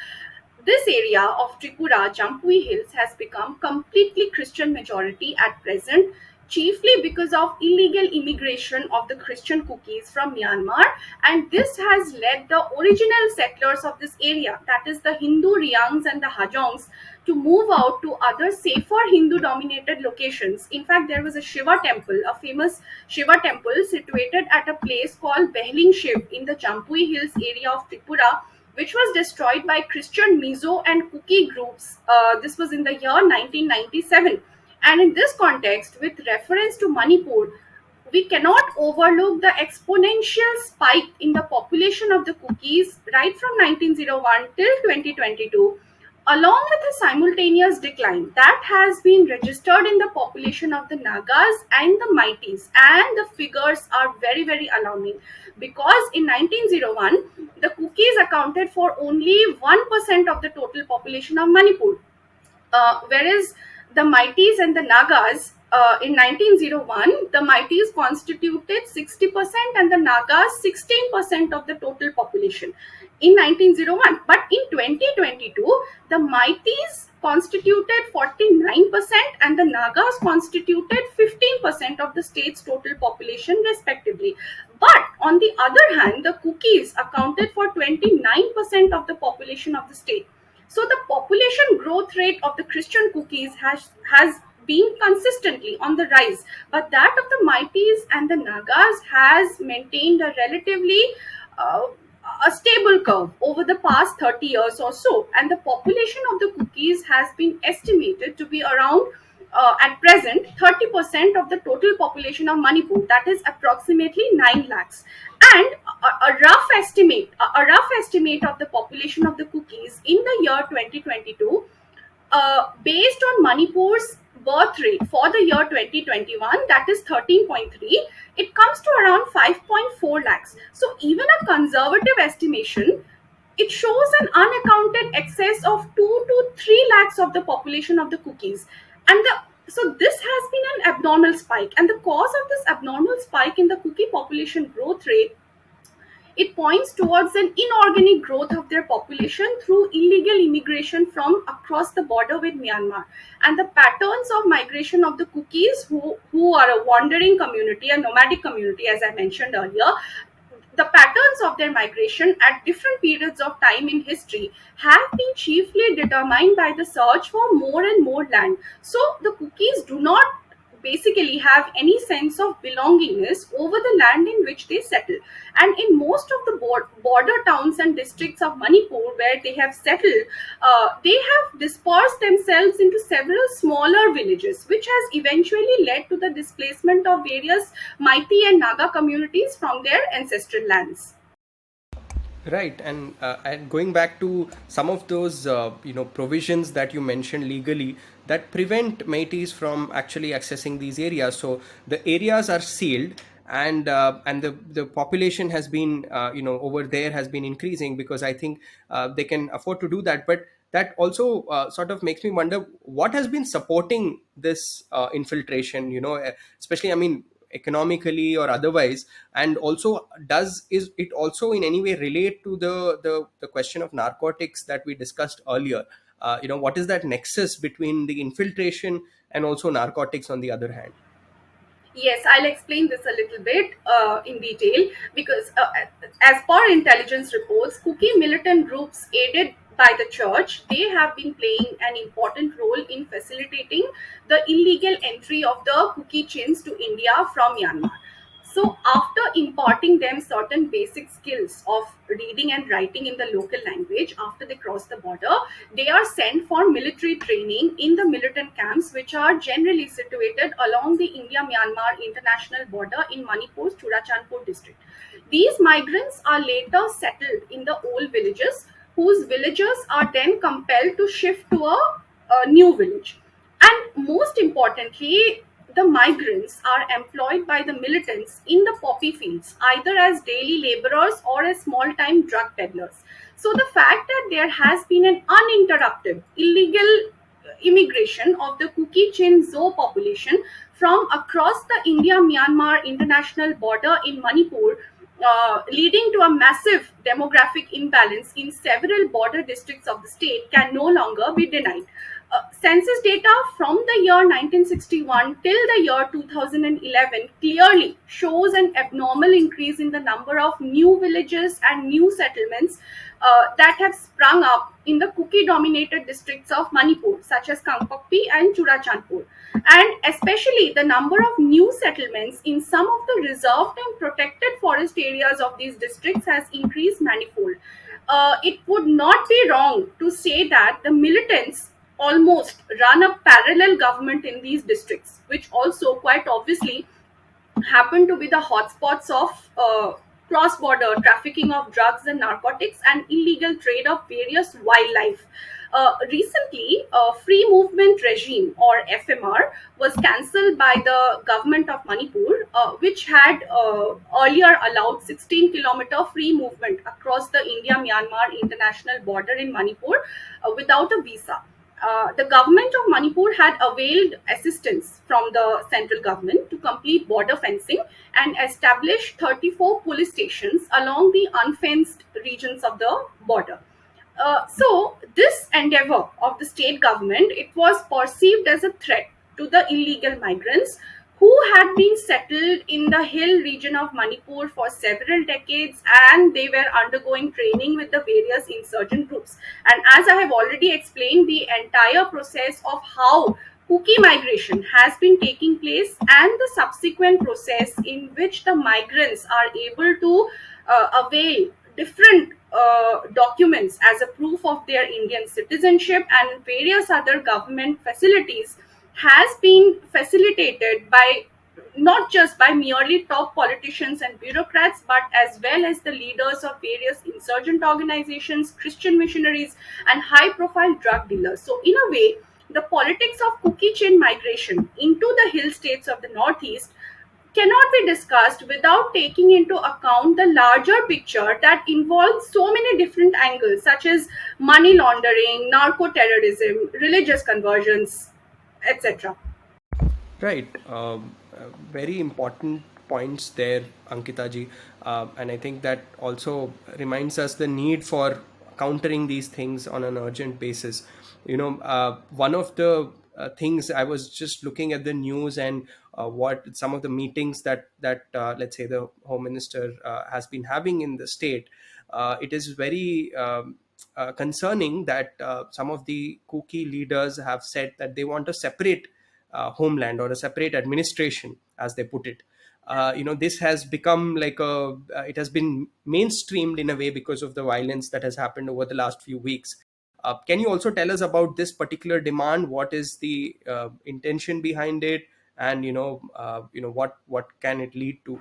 This area of Tripura, Jampui Hills, has become completely Christian majority at present. chiefly because of illegal immigration of the Christian Kukis from Myanmar, and this has led the original settlers of this area, that is the Hindu Riangs and the Hajongs, to move out to other safer Hindu dominated locations. In fact, there was a Shiva temple, a famous Shiva temple situated at a place called Behling Shiv in the Jampui Hills area of Tripura, which was destroyed by Christian Mizo and Kuki groups. This was in the year 1997. And in this context, with reference to Manipur, we cannot overlook the exponential spike in the population of the Kukis right from 1901 till 2022, along with a simultaneous decline that has been registered in the population of the Nagas and the Meiteis. And the figures are very, very alarming, because in 1901, the Kukis accounted for only 1% of the total population of Manipur, whereas the Meiteis and the Nagas, in 1901, the Meiteis constituted 60% and the Nagas 16% of the total population in 1901. But in 2022, the Meiteis constituted 49% and the Nagas constituted 15% of the state's total population, respectively. But on the other hand, the Kukis accounted for 29% of the population of the state. So the population growth rate of the Christian Kukis has been consistently on the rise, but that of the Meiteis and the Nagas has maintained a relatively uh, a stable curve over the past 30 years or so, and the population of the Kukis has been estimated to be around, at present, 30% of the total population of Manipur, that is approximately 9 lakhs. And a rough estimate of the population of the Kukis in the year 2022, based on Manipur's birth rate for the year 2021, that is 13.3, it comes to around 5.4 lakhs. So even a conservative estimation, it shows an unaccounted excess of 2 to 3 lakhs of the population of the Kukis. And so this has been an abnormal spike, and the cause of this abnormal spike in the Kuki population growth rate, it points towards an inorganic growth of their population through illegal immigration from across the border with Myanmar. And the patterns of migration of the Kukis, who are a wandering community, a nomadic community, as I mentioned earlier, the patterns of their migration at different periods of time in history have been chiefly determined by the search for more and more land. So the Kukis do not basically have any sense of belongingness over the land in which they settle. And in most of the border towns and districts of Manipur where they have settled, they have dispersed themselves into several smaller villages, which has eventually led to the displacement of various Meitei and Naga communities from their ancestral lands. Right, and going back to some of those provisions that you mentioned legally that prevent Métis from actually accessing these areas. So the areas are sealed, and the population has been over there has been increasing because I think they can afford to do that. But that also sort of makes me wonder what has been supporting this infiltration. Especially, I mean, economically or otherwise, and also does is it also in any way relate to the question of narcotics that we discussed earlier? What is that nexus between the infiltration and also narcotics on the other hand? Yes, I'll explain this a little bit in detail, because, as per intelligence reports, Kuki militant groups aided by the church, they have been playing an important role in facilitating the illegal entry of the Kuki Chins to India from Myanmar. So, after imparting them certain basic skills of reading and writing in the local language, after they cross the border, they are sent for military training in the militant camps, which are generally situated along the India Myanmar international border in Manipur's Churachandpur district. These migrants are later settled in the old villages, whose villagers are then compelled to shift to a new village. And most importantly, the migrants are employed by the militants in the poppy fields, either as daily laborers or as small time drug peddlers. So, the fact that there has been an uninterrupted illegal immigration of the Kuki Chin Zo population from across the India Myanmar international border in Manipur, leading to a massive demographic imbalance in several border districts of the state, can no longer be denied. Census data from the year 1961 till the year 2011 clearly shows an abnormal increase in the number of new villages and new settlements that have sprung up in the Kuki dominated districts of Manipur, such as Kangpokpi and Churachandpur. And especially the number of new settlements in some of the reserved and protected forest areas of these districts has increased manifold. It would not be wrong to say that the militants almost run a parallel government in these districts, which also quite obviously happen to be the hotspots of cross border trafficking of drugs and narcotics and illegal trade of various wildlife. Recently, a free movement regime or FMR was cancelled by the government of Manipur, which had earlier allowed 16-kilometer free movement across the India Myanmar international border in Manipur without a visa. The government of Manipur had availed assistance from the central government to complete border fencing and establish 34 police stations along the unfenced regions of the border. So this endeavor of the state government, it was perceived as a threat to the illegal migrants who had been settled in the hill region of Manipur for several decades, and they were undergoing training with the various insurgent groups. And as I have already explained, the entire process of how Kuki migration has been taking place and the subsequent process in which the migrants are able to avail different documents as a proof of their Indian citizenship and various other government facilities has been facilitated by not just by merely top politicians and bureaucrats, but as well as the leaders of various insurgent organizations, Christian missionaries, and high profile drug dealers. So, in a way, the politics of cookie chain migration into the hill states of the Northeast cannot be discussed without taking into account the larger picture that involves so many different angles, such as money laundering, narco terrorism, religious conversions, etc. Right. Very important points there, Ankita ji. And I think that also reminds us the need for countering these things on an urgent basis. One of the things I was just looking at the news and what some of the meetings that let's say the Home Minister has been having in the state. It is very concerning that some of the Kuki leaders have said that they want a separate homeland or a separate administration, as they put it. This has become like it has been mainstreamed in a way because of the violence that has happened over the last few weeks. Can you also tell us about this particular demand? What is the intention behind it, and what can it lead to?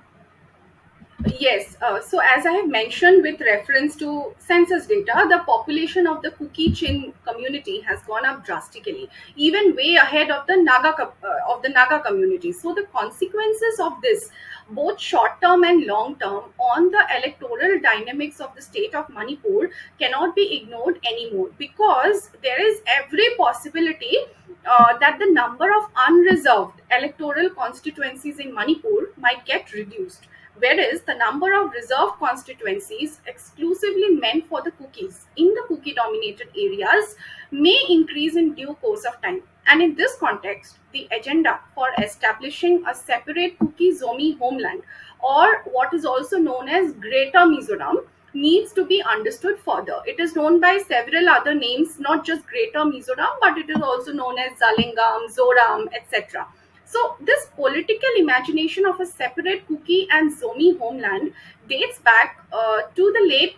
Yes, so as I have mentioned with reference to census data, the population of the Kuki Chin community has gone up drastically, even way ahead of the Naga community. So the consequences of this, both short term and long term, on the electoral dynamics of the state of Manipur cannot be ignored anymore, because there is every possibility that the number of unreserved electoral constituencies in Manipur might get reduced, whereas the number of reserved constituencies exclusively meant for the cookies in the cookie dominated areas may increase in due course of time. And in this context, the agenda for establishing a separate cookie zomi homeland, or what is also known as Greater Mizoram, needs to be understood further. It is known by several other names, not just Greater Mizoram, but it is also known as Zalingam, Zoram, etc. So, this political imagination of a separate Kuki and Zomi homeland dates back to the late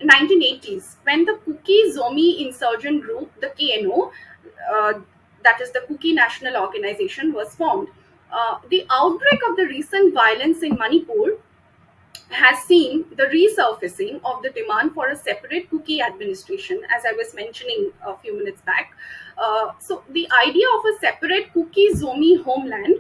1980s, when the Kuki Zomi insurgent group, the KNO, uh, that is the Kuki National Organization, was formed. The outbreak of the recent violence in Manipur has seen the resurfacing of the demand for a separate cookie administration, as I was mentioning a few minutes back. So, the idea of a separate cookie zomi homeland,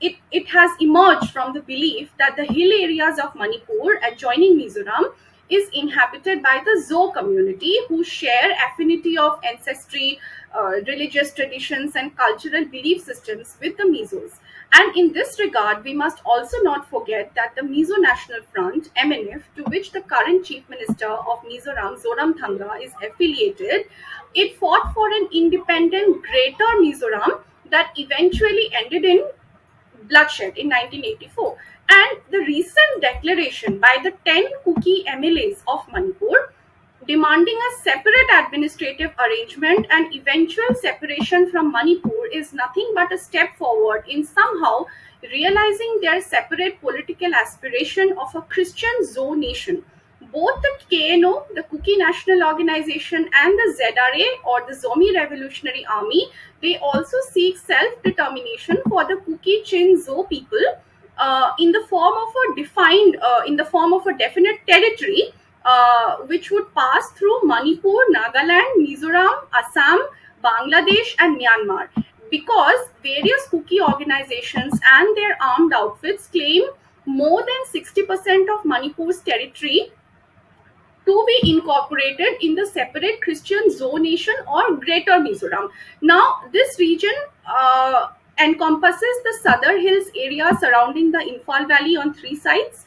it has emerged from the belief that the hill areas of Manipur adjoining Mizoram is inhabited by the Zo community, who share affinity of ancestry, religious traditions, and cultural belief systems with the Mizos. And in this regard, we must also not forget that the Mizo National Front, MNF, to which the current Chief Minister of Mizoram, Zoram Thanga, is affiliated, It fought for an independent Greater Mizoram that eventually ended in bloodshed in 1984. And the recent declaration by the 10 Kuki MLAs of Manipur demanding a separate administrative arrangement and eventual separation from Manipur is nothing but a step forward in somehow realizing their separate political aspiration of a Christian Zone nation. Both the KNO, the Kuki National Organization, and the ZRA or the Zomi Revolutionary Army, they also seek self-determination for the Kuki Chin Zo people in the form of in the form of a definite territory which would pass through Manipur, Nagaland, Mizoram, Assam, Bangladesh, and Myanmar. Because various Kuki organizations and their armed outfits claim more than 60% of Manipur's territory to be incorporated in the separate Christian Zone nation or Greater Mizoram. Now, this region encompasses the Southern Hills area surrounding the Imphal Valley on three sides.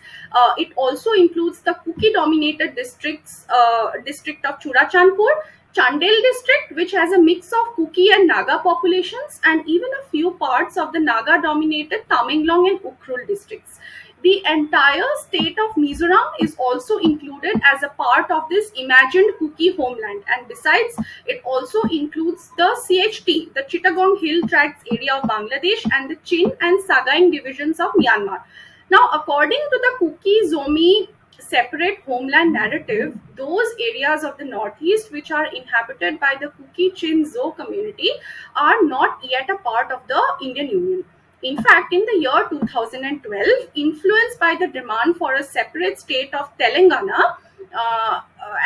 It also includes the Kuki-dominated district of Churachandpur, Chandel district, which has a mix of Kuki and Naga populations, and even a few parts of the Naga-dominated Tamenglong and Ukhrul districts. The entire state of Mizoram is also included as a part of this imagined Kuki homeland, and besides, it also includes the CHT, the Chittagong Hill Tracts area of Bangladesh, and the Chin and Sagaing divisions of Myanmar. Now, according to the Kuki Zomi separate homeland narrative, those areas of the northeast which are inhabited by the Kuki Chin Zo community are not yet a part of the Indian Union. In fact, in the year 2012, influenced by the demand for a separate state of Telangana,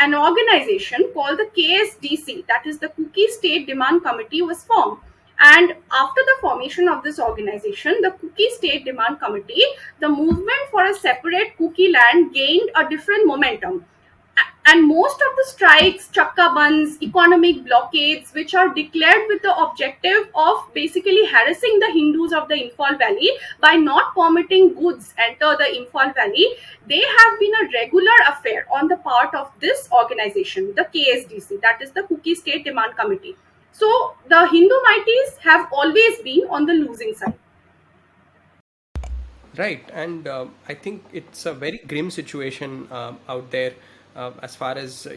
an organization called the KSDC, that is the Kuki State Demand Committee, was formed. And after the formation of this organization, the Kuki State Demand Committee, the movement for a separate Kuki land gained a different momentum. And most of the strikes, chakka bands, economic blockades, which are declared with the objective of basically harassing the Hindus of the Imphal Valley by not permitting goods enter the Imphal Valley, they have been a regular affair on the part of this organization, the KSDC, that is the Kuki State Demand Committee. So the Hindu Meiteis have always been on the losing side. Right, and I think it's a very grim situation out there as far as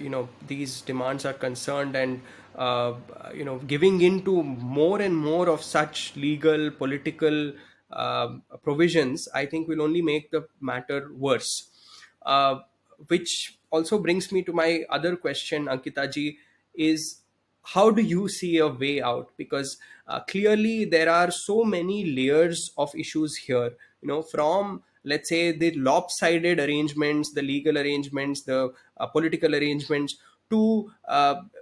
these demands are concerned, and giving in to more and more of such legal, political provisions, I think will only make the matter worse. Uh, which also brings me to my other question, Ankita ji, is how do you see a way out? Because clearly there are so many layers of issues here, from, let's say, the lopsided arrangements, the legal arrangements, the political arrangements, to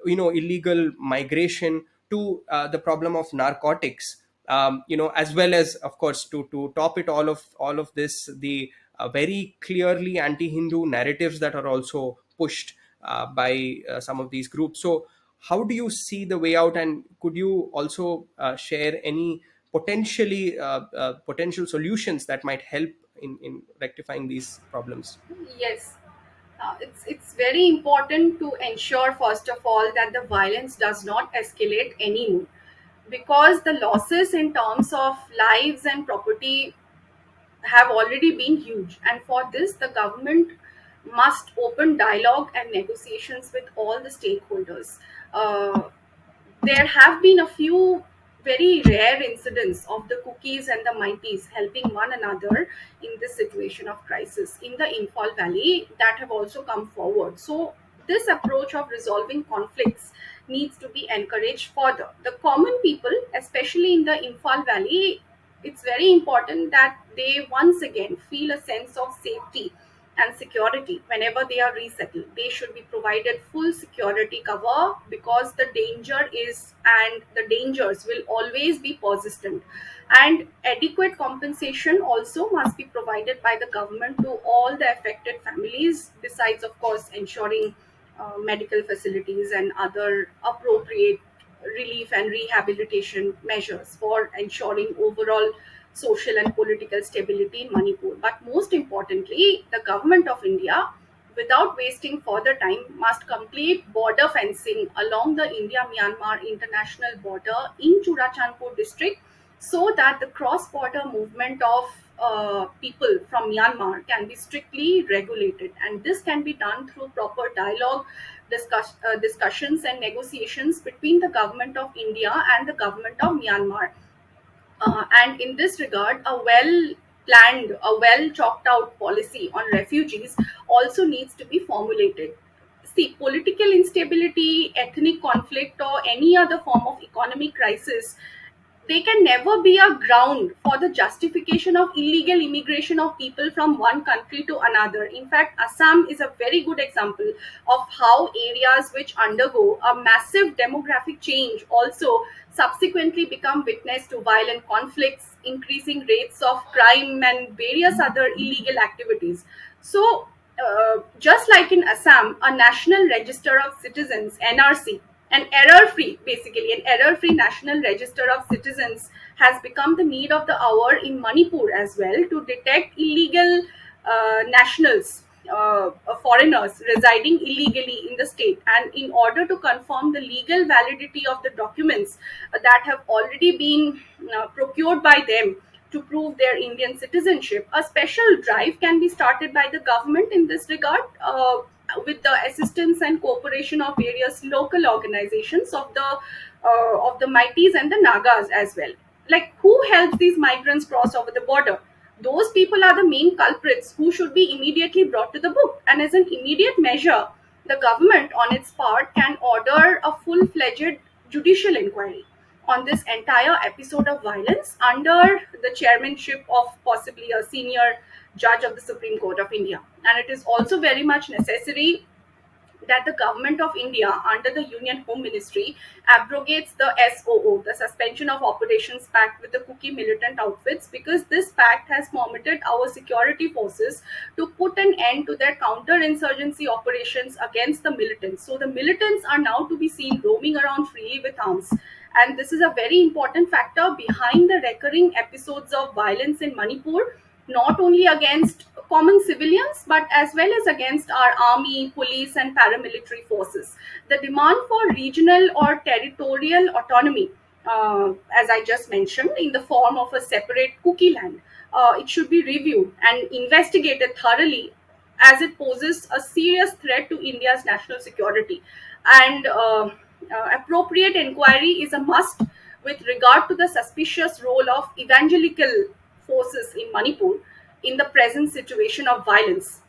illegal migration, to the problem of narcotics, as well as, of course, to top it all of this, the very clearly anti-Hindu narratives that are also pushed by some of these groups. So how do you see the way out, and could you also share any potential solutions that might help in rectifying these problems? Yes, it's very important to ensure first of all that the violence does not escalate anymore, because the losses in terms of lives and property have already been huge, and for this the government must open dialogue and negotiations with all the stakeholders. There have been a few very rare incidents of the cookies and the mighties helping one another in this situation of crisis in the Imphal Valley that have also come forward. So, this approach of resolving conflicts needs to be encouraged further. The common people, especially in the Imphal Valley, it's very important that they once again feel a sense of safety and security whenever they are resettled. They should be provided full security cover, because the danger is and the dangers will always be persistent. And adequate compensation also must be provided by the government to all the affected families, besides, of course, ensuring medical facilities and other appropriate relief and rehabilitation measures for ensuring overall social and political stability in Manipur. But most importantly, the government of India, without wasting further time, must complete border fencing along the India Myanmar international border in Churachandpur district so that the cross border movement of people from Myanmar can be strictly regulated. And this can be done through proper dialogue, discussions, and negotiations between the government of India and the government of Myanmar. And in this regard, a well planned, a well chalked out policy on refugees also needs to be formulated. See, political instability, ethnic conflict, or any other form of economic crisis, they can never be a ground for the justification of illegal immigration of people from one country to another. In fact, Assam is a very good example of how areas which undergo a massive demographic change also subsequently become witness to violent conflicts, increasing rates of crime, and various other illegal activities. So, just like in Assam, a National Register of Citizens (NRC), an error free National Register of Citizens, has become the need of the hour in Manipur as well to detect illegal nationals, foreigners residing illegally in the state, and in order to confirm the legal validity of the documents that have already been procured by them to prove their Indian citizenship, a special drive can be started by the government in this regard. With the assistance and cooperation of various local organizations of the Meiteis and the Nagas as well. Like, who helps these migrants cross over the border? Those people are the main culprits who should be immediately brought to the book. And as an immediate measure, the government, on its part, can order a full-fledged judicial inquiry on this entire episode of violence under the chairmanship of possibly a senior judge of the Supreme Court of India. And it is also very much necessary that the government of India, under the Union Home Ministry, abrogates the SOO, the Suspension of Operations Pact with the Kuki militant outfits, because this pact has permitted our security forces to put an end to their counter-insurgency operations against the militants. So the militants are now to be seen roaming around freely with arms. And this is a very important factor behind the recurring episodes of violence in Manipur, not only against common civilians but as well as against our army, police, and paramilitary forces. The demand for regional or territorial autonomy, as I just mentioned, in the form of a separate Kuki land, it should be reviewed and investigated thoroughly, as it poses a serious threat to India's national security. And appropriate inquiry is a must with regard to the suspicious role of evangelical forces in Manipur in the present situation of violence.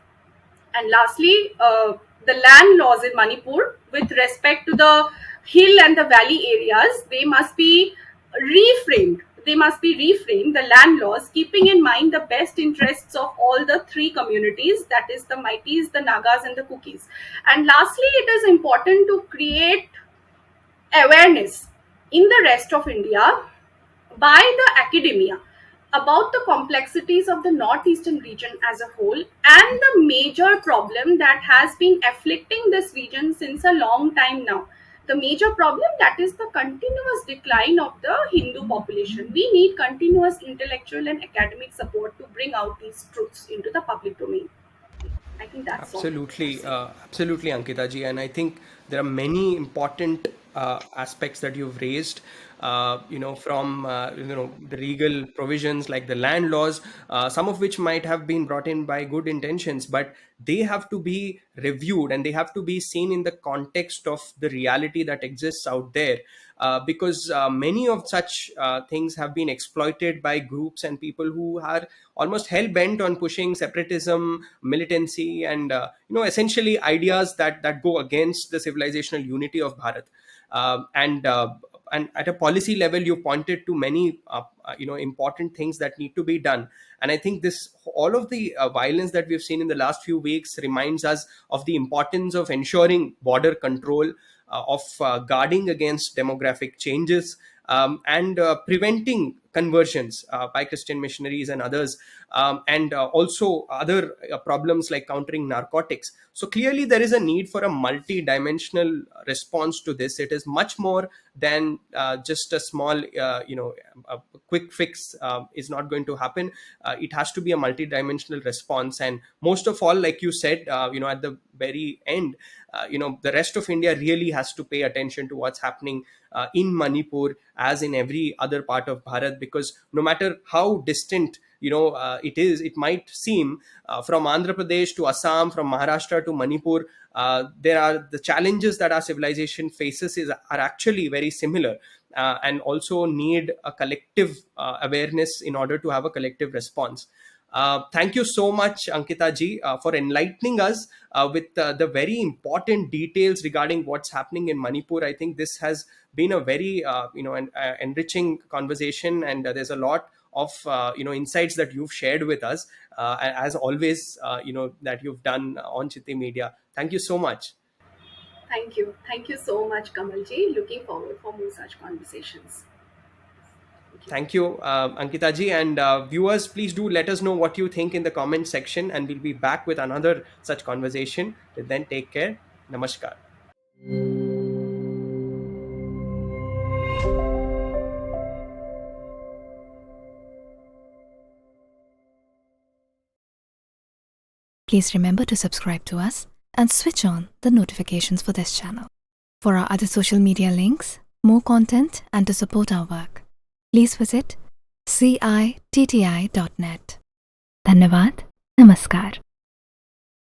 And lastly, the land laws in Manipur with respect to the hill and the valley areas, they must be reframed. They must be reframed, the land laws, keeping in mind the best interests of all the three communities, that is the Meiteis, the Nagas, and the Kukis. And lastly, it is important to create awareness in the rest of India by the academia about the complexities of the northeastern region as a whole and the major problem that has been afflicting this region since a long time now. The major problem, that is the continuous decline of the Hindu population. We need continuous intellectual and academic support to bring out these truths into the public domain. I think that's all I have to Absolutely, say. absolutely, Ankita ji. And I think there are many important aspects that you've raised. From the legal provisions like the land laws, some of which might have been brought in by good intentions, but they have to be reviewed and they have to be seen in the context of the reality that exists out there. Because many of such things have been exploited by groups and people who are almost hell bent on pushing separatism, militancy, and essentially ideas that go against the civilizational unity of Bharat. And at a policy level, you pointed to many important things that need to be done. And I think this all of the violence that we've seen in the last few weeks reminds us of the importance of ensuring border control, of guarding against demographic changes, and preventing conversions by Christian missionaries and others, and also other problems like countering narcotics. So clearly, there is a need for a multi-dimensional response to this. It is much more than just a small, a quick fix is not going to happen. It has to be a multi-dimensional response, and most of all, like you said, at the very end, the rest of India really has to pay attention to what's happening in Manipur as in every other part of Bharat, because no matter how distant it might seem, from Andhra Pradesh to Assam, from Maharashtra to Manipur, there are the challenges that our civilization faces are actually very similar, and also need a collective awareness in order to have a collective response. Thank you so much, Ankita ji, for enlightening us with the very important details regarding what's happening in Manipur. I think this has been a very enriching conversation, and there's a lot of insights that you've shared with us, as always, that you've done on Chitti Media. Thank you so much. Thank you. Thank you so much, Kamalji. Looking forward for more such conversations. Thank you. Thank you, Ankita ji. And viewers, please do let us know what you think in the comment section, and we'll be back with another such conversation. Till then, take care. Namaskar. Please remember to subscribe to us and switch on the notifications for this channel. For our other social media links, more content, and to support our work, please visit citti.net. Dhanyavad. Namaskar.